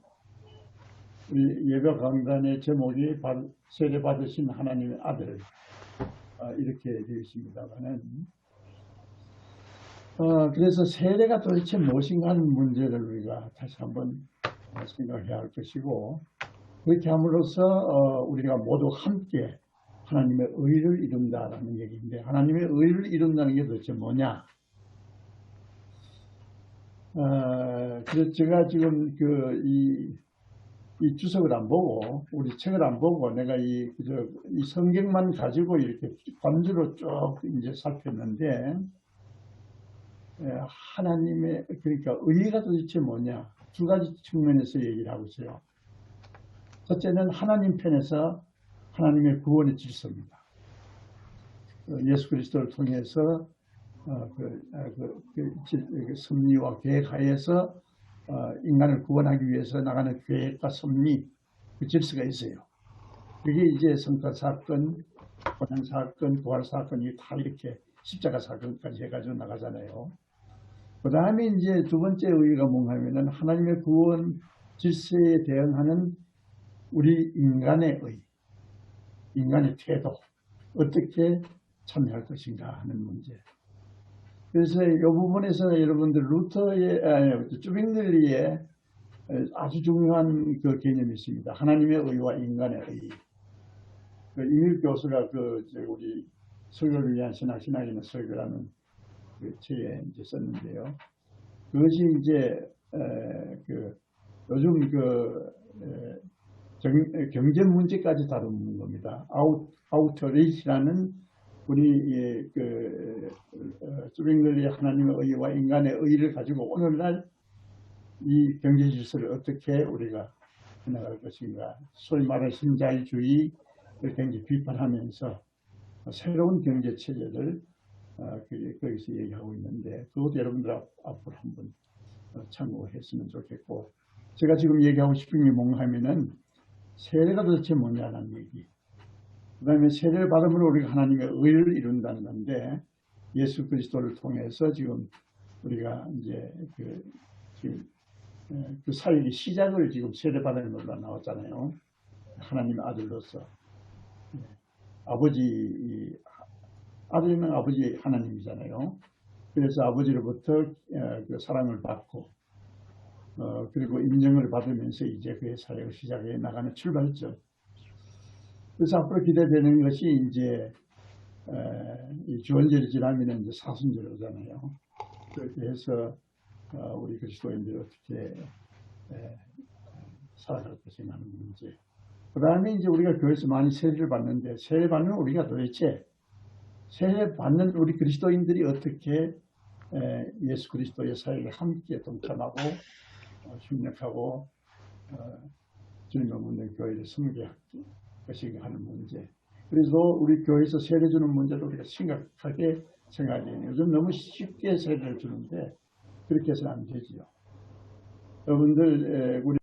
우리 예배 강단의 제목이 세례 받으신 하나님의 아들, 이렇게 되어 있습니다만은, 그래서 세례가 도대체 무엇인가 하는 문제를 우리가 다시 한번 생각해야 할 것이고, 그렇게 함으로써 우리가 모두 함께 하나님의 의를 이룬다라는 얘기인데, 하나님의 의를 이룬다는 게 도대체 뭐냐? 그래서 제가 지금 이 주석을 안 보고, 우리 책을 안 보고, 내가 이 성경만 가지고 이렇게 관주로 쭉 이제 살폈는데, 하나님의, 그러니까 의가 도대체 뭐냐? 두 가지 측면에서 얘기를 하고 있어요. 첫째는 하나님 편에서 하나님의 구원의 질서입니다. 예수 그리스도를 통해서 섭리와 계획하에서 인간을 구원하기 위해서 나가는 계획과 섭리, 그 질서가 있어요. 그게 이제 성탄 사건, 고난 사건, 부활 사건이 다 이렇게 십자가 사건까지 해가지고 나가잖아요. 그 다음에 이제 두 번째 의의가 뭔가 하면은 하나님의 구원 질서에 대응하는 우리 인간의 의, 인간의 태도, 어떻게 참여할 것인가 하는 문제. 그래서 이 부분에서 여러분들 쭈빙들리의 아주 중요한 그 개념이 있습니다. 하나님의 의와 인간의 의. 이밀 교수가 우리 설교를 위한 신학이나 설교라는 그 책에 이제 썼는데요. 그것이 이제 요즘 경제 문제까지 다루는 겁니다. 아우터리치라는 우리 쭈빙들리의 하나님의 의와 인간의 의를 가지고 오늘날 이 경제 질서를 어떻게 우리가 해나갈 것인가, 소위 말하는 신자유주의를 굉장히 비판하면서 새로운 경제 체제를 거기서 얘기하고 있는데, 그것도 여러분들 앞으로 한번 참고했으면 좋겠고, 제가 지금 얘기하고 싶은 게 뭔가 하면은 세례가 도대체 뭐냐는 얘기. 그 다음에 세례를 받으면 우리가 하나님의 의를 이룬다는 건데, 예수 그리스도를 통해서 지금 우리가 이제 그 사역의 시작을 지금 세례 받는 걸로 나왔잖아요. 하나님의 아들로서. 아들이면 아버지 하나님이잖아요. 그래서 아버지로부터 그 사랑을 받고, 그리고 인정을 받으면서 이제 그의 사역을 시작해 나가는 출발점. 그래서 앞으로 기대되는 것이 이제 이 주원절이 지나면 이제 사순절 오잖아요. 그렇게 해서 우리 그리스도인들이 어떻게 살아갈 것인가 하는 문제. 그 다음에 이제 우리가 교회에서 많이 세례를 받는데, 세례 받는 우리가 도대체 세례 받는 우리 그리스도인들이 어떻게 예수 그리스도의 사역에 함께 동참하고 협력하고 주님과 묻는 교회를 섬겨할 것인가 하는 문제. 그래서 우리 교회에서 세례 주는 문제도 우리가 심각하게 생각해야 돼요. 요즘 너무 쉽게 세례를 주는데 그렇게 해서는 안 되지요. 여러분들 우리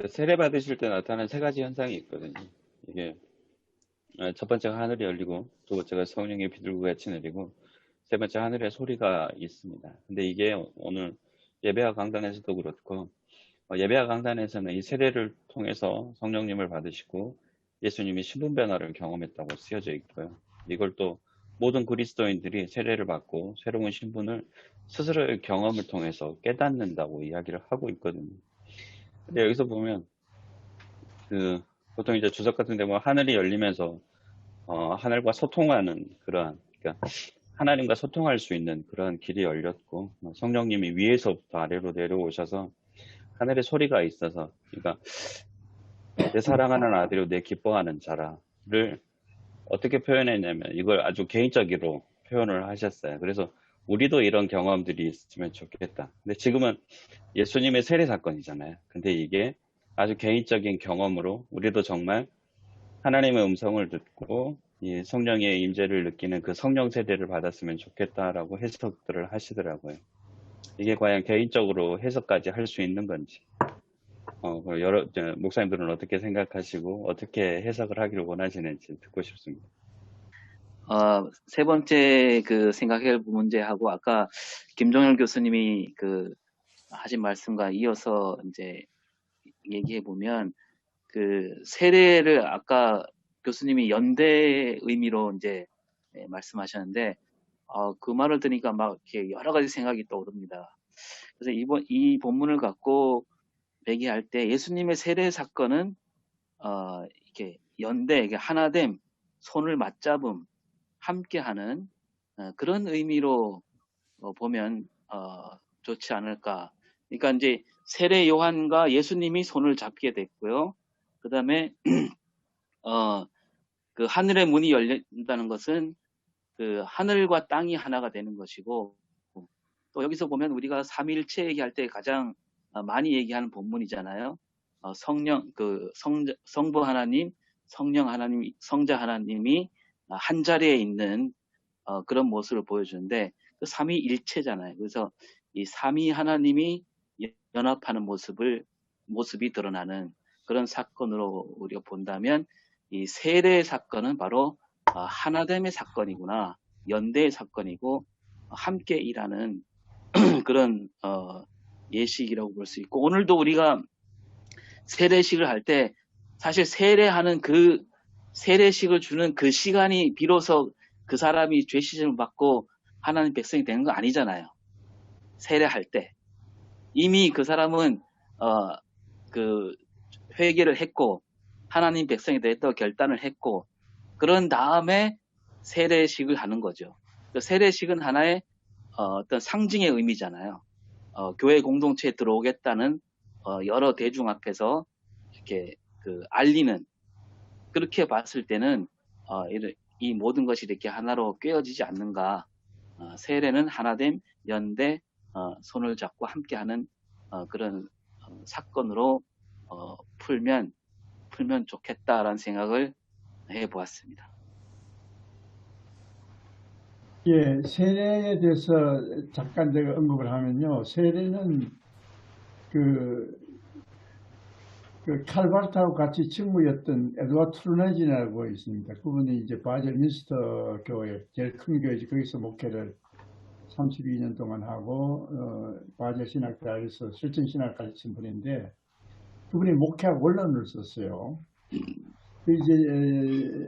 세례 받으실 때 나타나는 세 가지 현상이 있거든요. 이게 첫 번째가 하늘이 열리고, 두 번째가 성령의 비둘기 같이 내리고, 세 번째 하늘의 소리가 있습니다. 근데 이게 오늘 예배와 강단에서도 그렇고, 예배와 강단에서는 이 세례를 통해서 성령님을 받으시고 예수님이 신분 변화를 경험했다고 쓰여져 있고요. 이걸 또 모든 그리스도인들이 세례를 받고 새로운 신분을 스스로의 경험을 통해서 깨닫는다고 이야기를 하고 있거든요. 근데 여기서 보면 보통 이제 주석 같은 데 보면 하늘이 열리면서 하늘과 소통하는 그러한 그러니까 하나님과 소통할 수 있는 그런 길이 열렸고, 성령님이 위에서부터 아래로 내려오셔서 하늘의 소리가 있어서, 그러니까 내 사랑하는 아들이요 내 기뻐하는 자라를 어떻게 표현했냐면 이걸 아주 개인적으로 표현을 하셨어요. 그래서 우리도 이런 경험들이 있으면 좋겠다. 근데 지금은 예수님의 세례 사건이잖아요. 근데 이게 아주 개인적인 경험으로 우리도 정말 하나님의 음성을 듣고 이 성령의 임재를 느끼는 그 성령 세례를 받았으면 좋겠다라고 해석들을 하시더라고요. 이게 과연 개인적으로 해석까지 할 수 있는 건지, 목사님들은 어떻게 생각하시고 어떻게 해석을 하기를 원하시는지 듣고 싶습니다.
세 번째 그 생각할 문제하고 아까 김종열 교수님이 그 하신 말씀과 이어서 이제 얘기해 보면 그 세례를 아까 교수님이 연대 의미로 이제 말씀하셨는데 그 말을 들으니까 막 이렇게 여러 가지 생각이 떠오릅니다. 그래서 이 본문을 갖고 얘기할 때 예수님의 세례 사건은 이렇게 연대, 이게 하나됨, 손을 맞잡음, 함께하는 그런 의미로 보면 좋지 않을까. 그러니까 이제 세례 요한과 예수님이 손을 잡게 됐고요. 그 다음에 그 하늘의 문이 열린다는 것은 그 하늘과 땅이 하나가 되는 것이고, 또 여기서 보면 우리가 삼위일체 얘기할 때 가장 많이 얘기하는 본문이잖아요. 성부 하나님, 성령 하나님, 성자 하나님이 한 자리에 있는 그런 모습을 보여주는데 그 삼위일체잖아요. 그래서 이 삼위 하나님이 연합하는 모습이 드러나는 그런 사건으로 우리가 본다면 이 세례 사건은 바로 하나됨의 사건이구나, 연대의 사건이고 함께 일하는 그런 예식이라고 볼 수 있고, 오늘도 우리가 세례식을 할 때 사실 세례하는 그 세례식을 주는 그 시간이 비로소 그 사람이 죄 씻음을 받고 하나님 백성이 되는 거 아니잖아요. 세례할 때 이미 그 사람은 그 회개를 했고 하나님 백성이 되었다고 결단을 했고, 그런 다음에 세례식을 하는 거죠. 그 세례식은 하나의 어떤 상징의 의미잖아요. 교회 공동체에 들어오겠다는 여러 대중 앞에서 이렇게 그 알리는, 그렇게 봤을 때는 이 모든 것이 이렇게 하나로 꿰어지지 않는가. 세례는 하나됨, 연대, 손을 잡고 함께하는 그런 사건으로 풀면 좋겠다라는 생각을 해보았습니다.
예, 세례에 대해서 잠깐 제가 언급을 하면요. 세례는 그 칼바르트하고 같이 친구였던 에드와드 트루네진이라고 있습니다. 그분이 이제 바젤 민스터 교회, 제일 큰 교회지, 거기서 목회를 32년 동안 하고 바젤 신학대학에서 실천 신학 가르친 분인데, 그분이 목회학 원론을 썼어요. 이제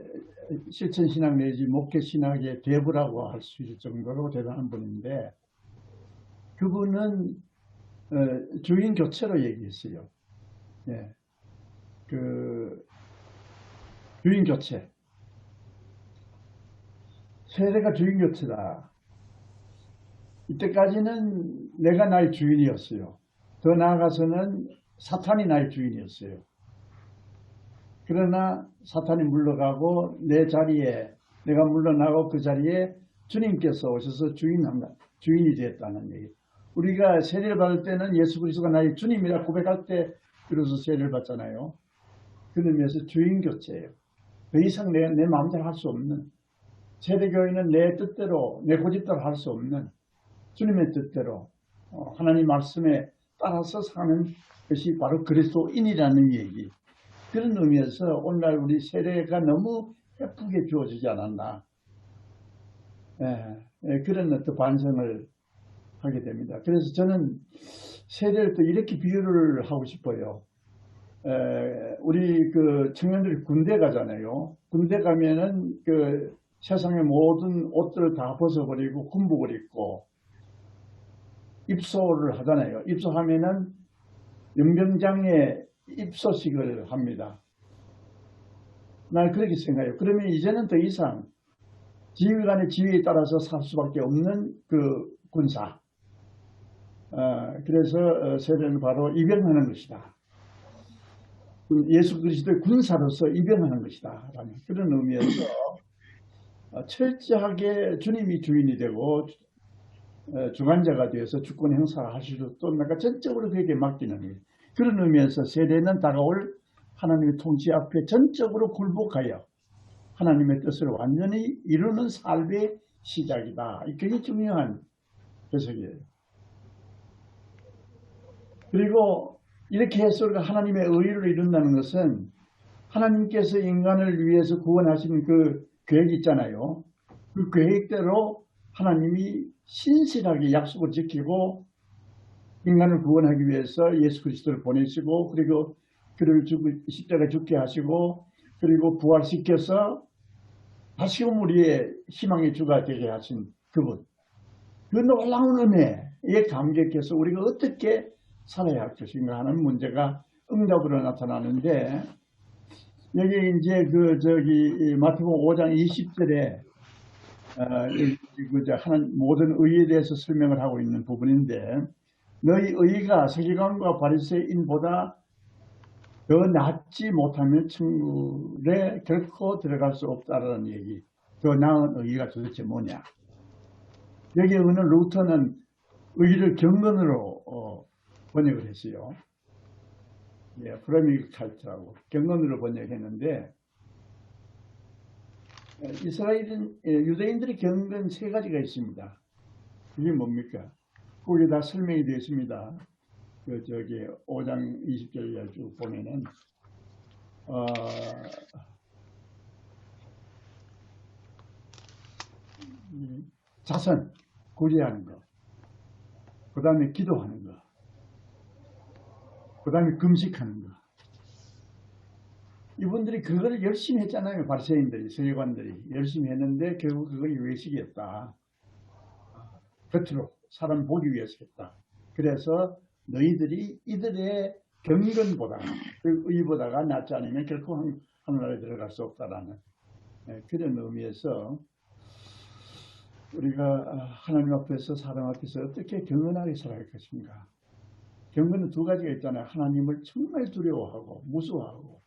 실천 신학 내지 목회 신학의 대부라고 할 수 있을 정도로 대단한 분인데, 그분은 주인 교체로 얘기했어요. 예. 그 주인 교체, 세례가 주인 교체다. 이때까지는 내가 나의 주인이었어요. 더 나아가서는 사탄이 나의 주인이었어요. 그러나 사탄이 물러가고 내 자리에 내가 물러나고 그 자리에 주님께서 오셔서 주인이 되었다는 얘기. 우리가 세례를 받을 때는 예수 그리스도가 나의 주님이라 고백할 때 비로소 세례를 받잖아요. 그 의미에서 주인 교체예요. 더 이상 내 마음대로 할 수 없는, 세례교회는 내 뜻대로 내 고집대로 할 수 없는 주님의 뜻대로 하나님 말씀에 따라서 사는 것이 바로 그리스도인이라는 얘기. 그런 의미에서 오늘날 우리 세례가 너무 예쁘게 주어지지 않았나. 그런 어떤 반성을 하게 됩니다. 그래서 저는 세례를 또 이렇게 비유를 하고 싶어요. 우리 그 청년들이 군대 가잖아요. 군대 가면은 그 세상의 모든 옷들을 다 벗어버리고 군복을 입고 입소를 하잖아요. 입소하면은 연병장에 입소식을 합니다. 난 그렇게 생각해요. 그러면 이제는 더 이상 지휘관의 지휘에 따라서 살 수밖에 없는 그 군사. 그래서 세례는 바로 입양하는 것이다. 예수 그리스도의 군사로서 입양하는 것이다. 라는 그런 의미에서 철저하게 주님이 주인이 되고 주관자가 되어서 주권 행사를 하시고 또 내가 전적으로 그에게 맡기는 거예요. 그런 의미에서 세례는 다가올 하나님의 통치 앞에 전적으로 굴복하여 하나님의 뜻을 완전히 이루는 삶의 시작이다. 그게 중요한 해석이에요. 그리고 이렇게 해서 우리가 하나님의 의를 이룬다는 것은 하나님께서 인간을 위해서 구원하신 그 계획이 있잖아요. 그 계획대로 하나님이 신실하게 약속을 지키고 인간을 구원하기 위해서 예수 그리스도를 보내시고 그리고 그를 십자가에 죽게 하시고 그리고 부활시켜서 다시금 우리의 희망의 주가 되게 하신 그분. 그 놀라운 은혜에 감격해서 우리가 어떻게 살아야 할 것인가 하는 문제가 응답으로 나타나는데 여기 이제 마태복음 5장 20절에 모든 의에 대해서 설명을 하고 있는 부분인데 너희 의가 서기관과 바리새인보다 더 낫지 못하면 천국에 결코 들어갈 수 없다라는 얘기. 더 나은 의가 도대체 뭐냐. 여기 오늘 루터는 의를 경건으로 번역을 했어요. 예, 프레미칼트라고 경건으로 번역했는데 유대인들의 경건 세 가지가 있습니다. 그게 뭡니까? 거기 다 설명이 되어 있습니다. 5장 20절에 쭉 보면은 자선 구제하는 거, 그 다음에 기도하는 거, 그 다음에 금식하는 거. 이분들이 그걸 열심히 했잖아요. 바리새인들이, 서기관들이 열심히 했는데 결국 그걸 외식이었다. 겉으로 사람 보기 위해서 했다. 그래서 너희들이 이들의 경건보다 그 의보다가 낫지 않으면 결코 하늘나라에 들어갈 수 없다라는 그런 의미에서 우리가 하나님 앞에서 사람 앞에서 어떻게 경건하게 살아갈 것인가. 경건은 두 가지가 있잖아요. 하나님을 정말 두려워하고 무서워하고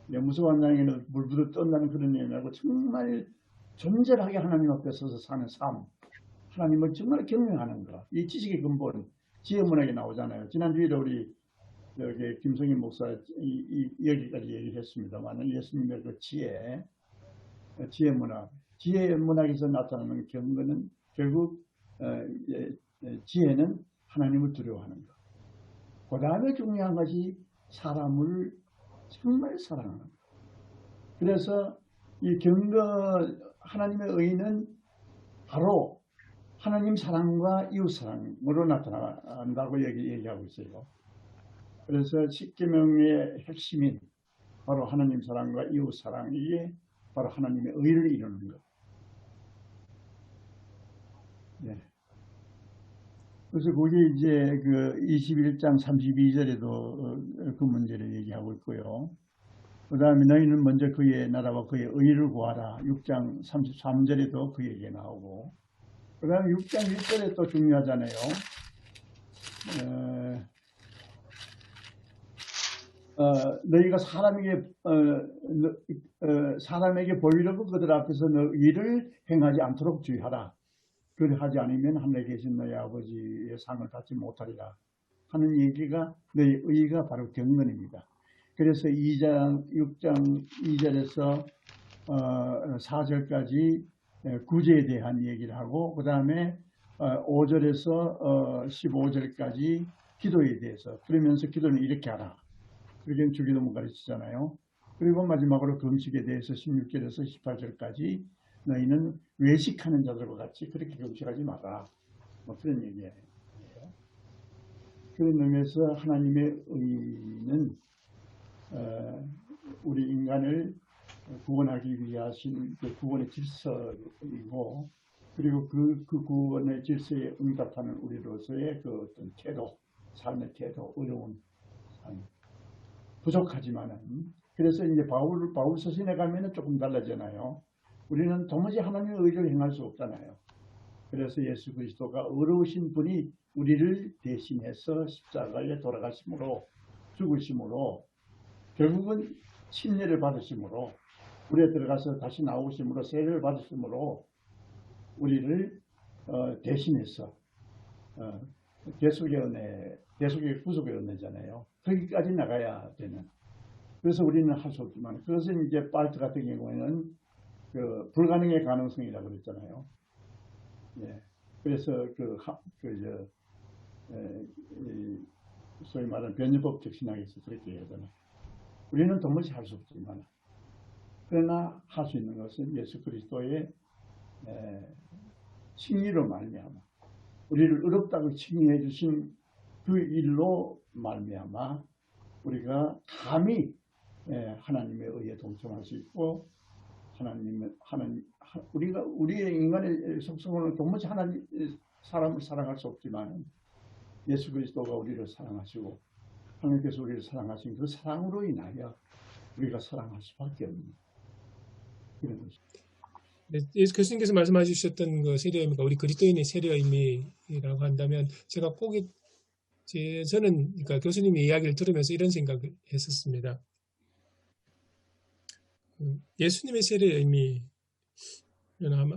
무서워한다는 게 물부터 떤다는 그런 의미하고 정말 존재하게 하나님 앞에 서서 사는 삶. 하나님을 정말 경외하는 것. 이 지식의 근본 지혜문학에 나오잖아요. 지난주에도 우리 김성인 목사 여기까지 얘기했습니다만 예수님의 그 지혜문학. 지혜문학에서 나타나는 경건은 결국 지혜는 하나님을 두려워하는 것. 그 다음에 중요한 것이 사람을 정말 사랑하는 것. 그래서 이 경건 하나님의 의는 바로 하나님 사랑과 이웃 사랑으로 나타난다고 얘기하고 있어요. 그래서 십계명의 핵심인 바로 하나님 사랑과 이웃 사랑, 이게 바로 하나님의 의를 이루는 것. 네. 그래서 거기 이제 그 21장 32절에도 그 문제를 얘기하고 있고요. 그 다음에 너희는 먼저 그의 나라와 그의 의를 구하라. 6장 33절에도 그 얘기가 나오고. 그 다음에 6장 1절에 또 중요하잖아요. 너희가 사람에게 보이려고 그들 앞에서 너 일을 행하지 않도록 주의하라. 그리하지 않으면 하늘에 계신 너희 아버지의 상을 받지 못하리라 하는 얘기가 너희 의가 바로 경건입니다. 그래서 6장 2절에서 4절까지 구제에 대한 얘기를 하고 그 다음에 5절에서 15절까지 기도에 대해서 그러면서 기도는 이렇게 하라. 그렇게 주기도문 가르치잖아요. 그리고 마지막으로 금식에 대해서 16절에서 18절까지 너희는 외식하는 자들과 같이 그렇게 금식하지 마라. 뭐 그런 얘기예요. 그런 의미에서 하나님의 의는 우리 인간을 구원하기 위하신 그 구원의 질서이고 그리고 그 구원의 질서에 응답하는 우리로서의 그 어떤 태도, 삶의 태도, 어려운 삶. 부족하지만은 그래서 이제 바울 서신에 가면은 조금 달라지잖아요. 우리는 도무지 하나님의 의를 행할 수 없잖아요. 그래서 예수 그리스도가 어려우신 분이 우리를 대신해서 십자가에 돌아가심으로 죽으심으로 결국은 침례를 받으심으로 물에 들어가서 다시 나오심으로 세례를 받으심으로 우리를 대신해서 대속의 구속의 은혜잖아요. 거기까지 나가야 되는. 그래서 우리는 할 수 없지만 그래서 이제 빨트 같은 경우에는 그 불가능의 가능성이라고 그랬잖아요. 예. 그래서 소위 말하는 변유법적 신학에서 그렇게 하잖아요. 우리는 도무지 할 수 없지만 그러나 할 수 있는 것은 예수 그리스도의 칭의로 말미암아 우리를 어렵다고 칭의해 주신 그 일로 말미암아 우리가 감히 하나님의 의에 동참할 수 있고 우리가 우리의 인간의 속성으로는 도무지 사람을 사랑할 수 없지만 예수 그리스도가 우리를 사랑하시고 하나님께서 우리를 사랑하신 그 사랑으로 인하여 우리가 사랑할 수밖에 없는 그런 것입니다.
네, 교수님께서 말씀해 주셨던 그 세례의 의미가 우리 그리스도인의 세례의 의미라고 한다면 제가 저는 그러니까 교수님의 이야기를 들으면서 이런 생각을 했었습니다. 예수님의 세례의 의미는 아마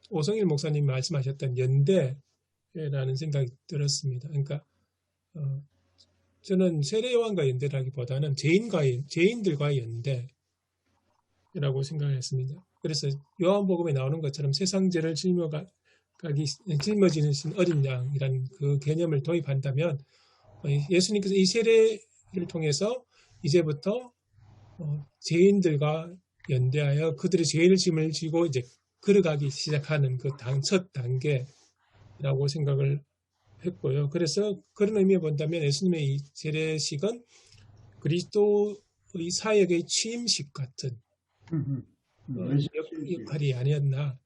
오성일 목사님 말씀하셨던 연대라는 생각이 들었습니다. 그러니까 저는 세례 요한과 연대라기보다는 죄인들과의 연대라고 생각을 했습니다. 그래서 요한복음에 나오는 것처럼 세상 죄를 짊어지는 어린 양이라는 그 개념을 도입한다면 예수님께서 이 세례를 통해서 이제부터 죄인들과 연대하여 그들의 죄의 짐을 지고 이제 걸어가기 시작하는 그 첫 단계라고 생각을 했고요. 그래서 그런 의미에 본다면 예수님의 이 세례식은 그리스도의 사역의 취임식 같은 역할이 아니었나.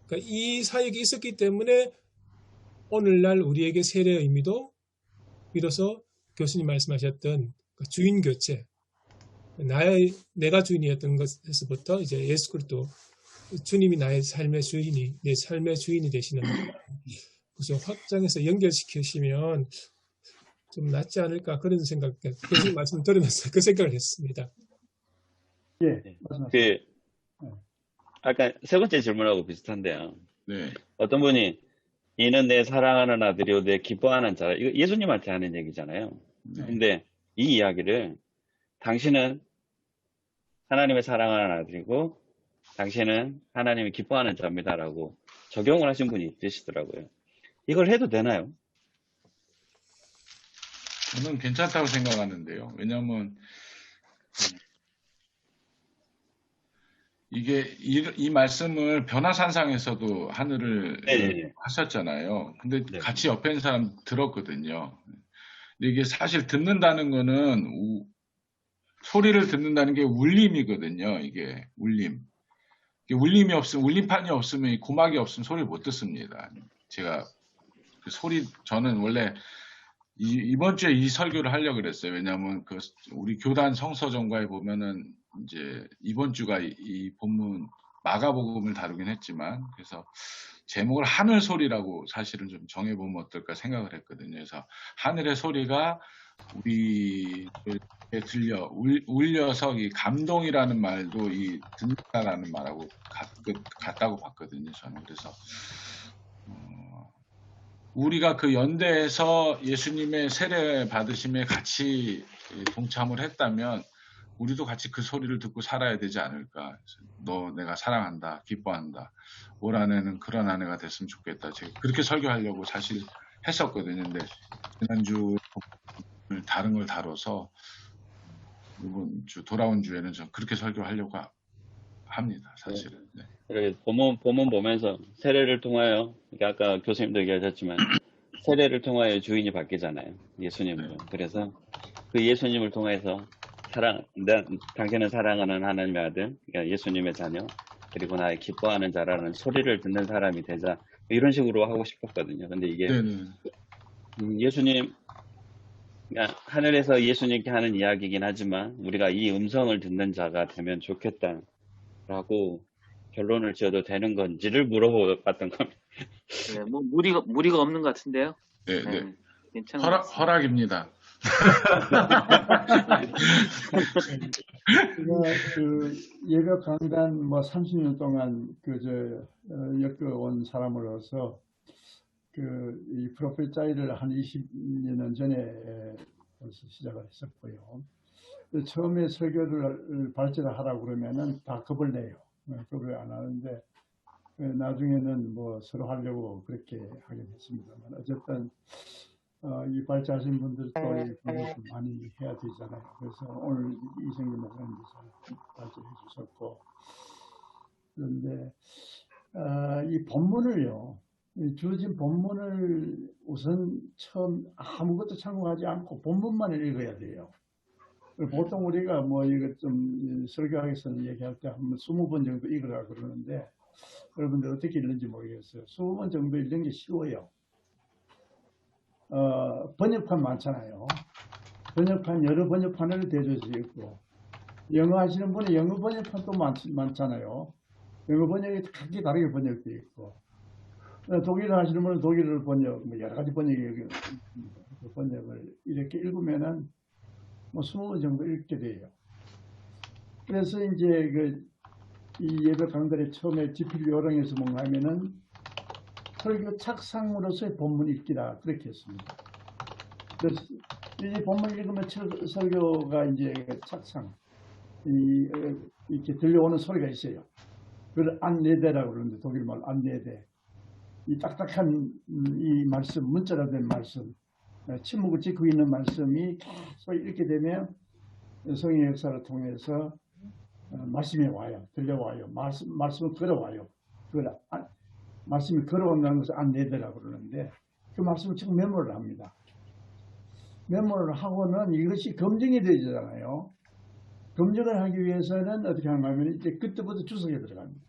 그러니까 이 사역이 있었기 때문에 오늘날 우리에게 세례의 의미도 비로소 교수님 말씀하셨던 그 주인 교체, 내가 주인이었던 것에서부터 이제 예수 그리스도 주님이 나의 삶의 주인이 내 삶의 주인이 되시는 그래서 확장해서 연결시키시면 좀 낫지 않을까 그런 생각, 교수님 말씀 들으면서 그 생각을 했습니다.
예, 맞습니다.
아까 세 번째 질문하고 비슷한데요.
네.
어떤 분이 이는 내 사랑하는 아들이요 내 기뻐하는 자라. 이거 예수님한테 하는 얘기잖아요.
네.
근데 이 이야기를 당신은 하나님의 사랑하는 아들이고 당신은 하나님이 기뻐하는 자입니다라고 적용을 하신 분이 있으시더라고요. 이걸 해도 되나요?
저는 괜찮다고 생각하는데요. 왜냐하면 이게 이 말씀을 변화산상에서도 하늘을
네.
하셨잖아요. 근데
네.
같이 옆에 있는 사람 들었거든요. 근데 이게 사실 듣는다는 거는 소리를 듣는다는 게 울림이거든요. 이게 울림. 울림이 없으면 울림판이 없으면 이 고막이 없으면 소리를 못 듣습니다. 제가 그 저는 원래 이번 주에 이 설교를 하려고 그랬어요. 왜냐하면 우리 교단 성서전과에 보면은 이제 이번 주가 이 본문 마가복음을 다루긴 했지만 그래서 제목을 하늘 소리라고 사실은 좀 정해보면 어떨까 생각을 했거든요. 그래서 하늘의 소리가 우리에게 들려 울려서 이 감동이라는 말도 이 듣는다라는 말하고 같다고 봤거든요. 저는 그래서 우리가 그 연대에서 예수님의 세례 받으심에 같이 동참을 했다면 우리도 같이 그 소리를 듣고 살아야 되지 않을까. 너 내가 사랑한다, 기뻐한다. 올 한해는 그런 한 해가 됐으면 좋겠다. 제가 그렇게 설교하려고 사실 했었거든요. 근데 지난주 다른 걸 다뤄서 이번 주 돌아온 주에는 좀 그렇게 설교하려고 합니다. 사실은. 네.
그래서 본문 보면서 세례를 통하여 아까 교수님도 얘기하셨지만 세례를 통하여 주인이 바뀌잖아요. 예수님으로. 그래서 그 예수님을 통해서 당신은 사랑하는 하나님의 아들, 그러니까 예수님의 자녀, 그리고 나의 기뻐하는 자라는 소리를 듣는 사람이 되자 이런 식으로 하고 싶었거든요. 근데 이게 예수님, 그러니까 하늘에서 예수님께 하는 이야기이긴 하지만 우리가 이 음성을 듣는 자가 되면 좋겠다. 라고 결론을 지어도 되는 건지를 물어봤던 겁니다.
네, 뭐 무리가 없는 것 같은데요.
네, 네.
네, 괜찮은 것 같습니다.
허락입니다.
제가 그 예배 강단 뭐 30년 동안 엮어온 사람으로서 이 프로필 짜이를 한 20년 전에 벌써 시작을 했었고요. 처음에 설교를 발제를 하라고 그러면은 다 겁을 내요. 겁을 안 하는데 나중에는 뭐 서로 하려고 그렇게 하긴 했습니다만 어쨌든 이 발제하신 분들도 이 방송 많이 해야 되잖아요. 그래서 오늘 이성규 목사님께서 발제해 주셨고, 그런데 이 본문을요, 주어진 본문을 우선 처음 아무것도 참고하지 않고 본문만 읽어야 돼요. 보통 우리가 뭐 이거 좀 설교하기서는 얘기할 때 한 20번 정도 읽으라 그러는데 여러분들 어떻게 읽는지 모르겠어요. 20번 정도 읽는 게 쉬워요. 번역판 많잖아요. 여러 번역판을 대조해서 읽고, 영어 하시는 분이 영어 번역판도 많잖아요. 영어 번역이 각기 다르게 번역되어 있고, 독일어 하시는 분은 독일어 번역, 뭐 여러 가지 번역을 이렇게 읽으면은 뭐 20번 정도 읽게 돼요. 그래서 이제 이 예배 강단의 처음에 지필 요령에서 뭔가 하면은 설교 착상으로서의 본문 읽기라 그렇게 했습니다. 그래서 이 본문 읽으면 설교가 이제 착상, 이렇게 들려오는 소리가 있어요. 그걸 안내대라고 그러는데 독일말 안내대. 이 딱딱한 이 말씀, 문자로 된 말씀, 침묵을 지키고 있는 말씀이 계속 이렇게 되면 성의 역사를 통해서 말씀이 와요. 들려와요. 말씀을 걸어와요. 말씀이 걸어온다는 것을 안내대라고 그러는데 그 말씀을 지금 메모를 합니다. 메모를 하고는 이것이 검증이 되잖아요. 검증을 하기 위해서는 어떻게 하냐면 이제 그때부터 주석에 들어갑니다.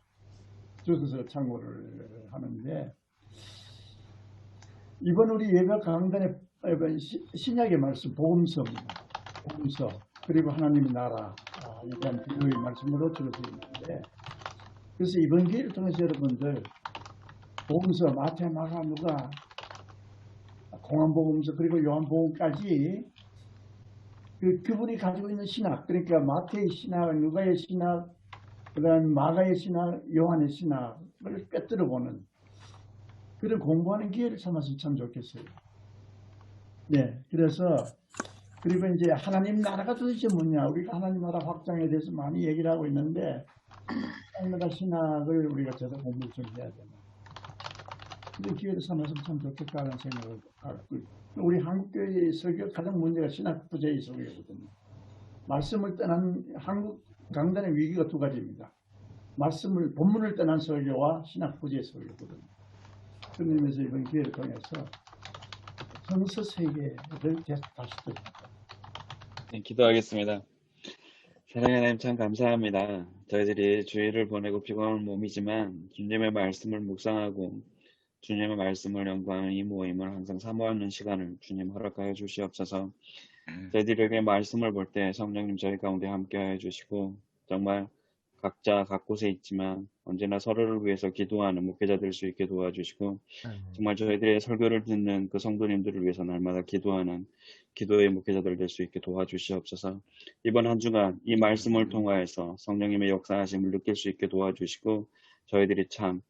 주석에서 참고를 하는데 이번 우리 예배 강단의 신약의 말씀 복음서입니다. 복음서 그리고 하나님의 나라 이런 비유의 말씀으로 주어져 있는데 그래서 이번 기회를 통해서 여러분들 복음서 마태, 마가, 누가, 공안복음서 그리고 요한복음까지 그분이 가지고 있는 신학, 그러니까 마태의 신학, 누가의 신학, 그다음 마가의 신학, 요한의 신학을 꿰뚫어보는 그런 공부하는 기회를 삼았으면 참 좋겠어요. 네, 그래서 그리고 이제 하나님 나라가 도대체 뭐냐? 우리가 하나님 나라 확장에 대해서 많이 얘기를 하고 있는데 하나님 나라 신학을 우리가 제대로 공부를 좀 해야 되나? 그런 기회를 삼았으면 참 좋겠다는 생각을 갖고 우리 한국교회의 설교 가장 문제가 신학 부재의 설교거든요. 말씀을 떠난 한국 강단의 위기가 두 가지입니다. 본문을 떠난 설교와 신학 부재의 설교거든요. 그런 의미에서 이번 기회를 통해서 성서 세계를 다시 또
네, 기도하겠습니다. 사랑하는 하나님 참 감사합니다. 저희들이 주일을 보내고 피곤한 몸이지만 주님의 말씀을 묵상하고 주님의 말씀을 연구하는 이 모임을 항상 사모하는 시간을 주님 허락하여 주시옵소서. 저희들에게 말씀을 볼 때 성령님 저희 가운데 함께하여 주시고 정말 각자 각 곳에 있지만 언제나 서로를 위해서 기도하는 목회자 될 수 있게 도와주시고 정말 저희들의 설교를 듣는 그 성도님들을 위해서 날마다 기도하는 기도의 목회자들 될 수 있게 도와주시옵소서. 이번 한 주간 이 말씀을 통하여서 성령님의 역사하심을 느낄 수 있게 도와주시고 저희들이 참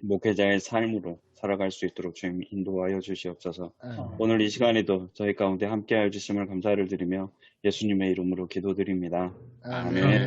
목회자의 삶으로 살아갈 수 있도록 주님 인도하여 주시옵소서. 오늘 이 시간에도 저희 가운데 함께하여 주심을 감사를 드리며 예수님의 이름으로 기도드립니다. 아멘.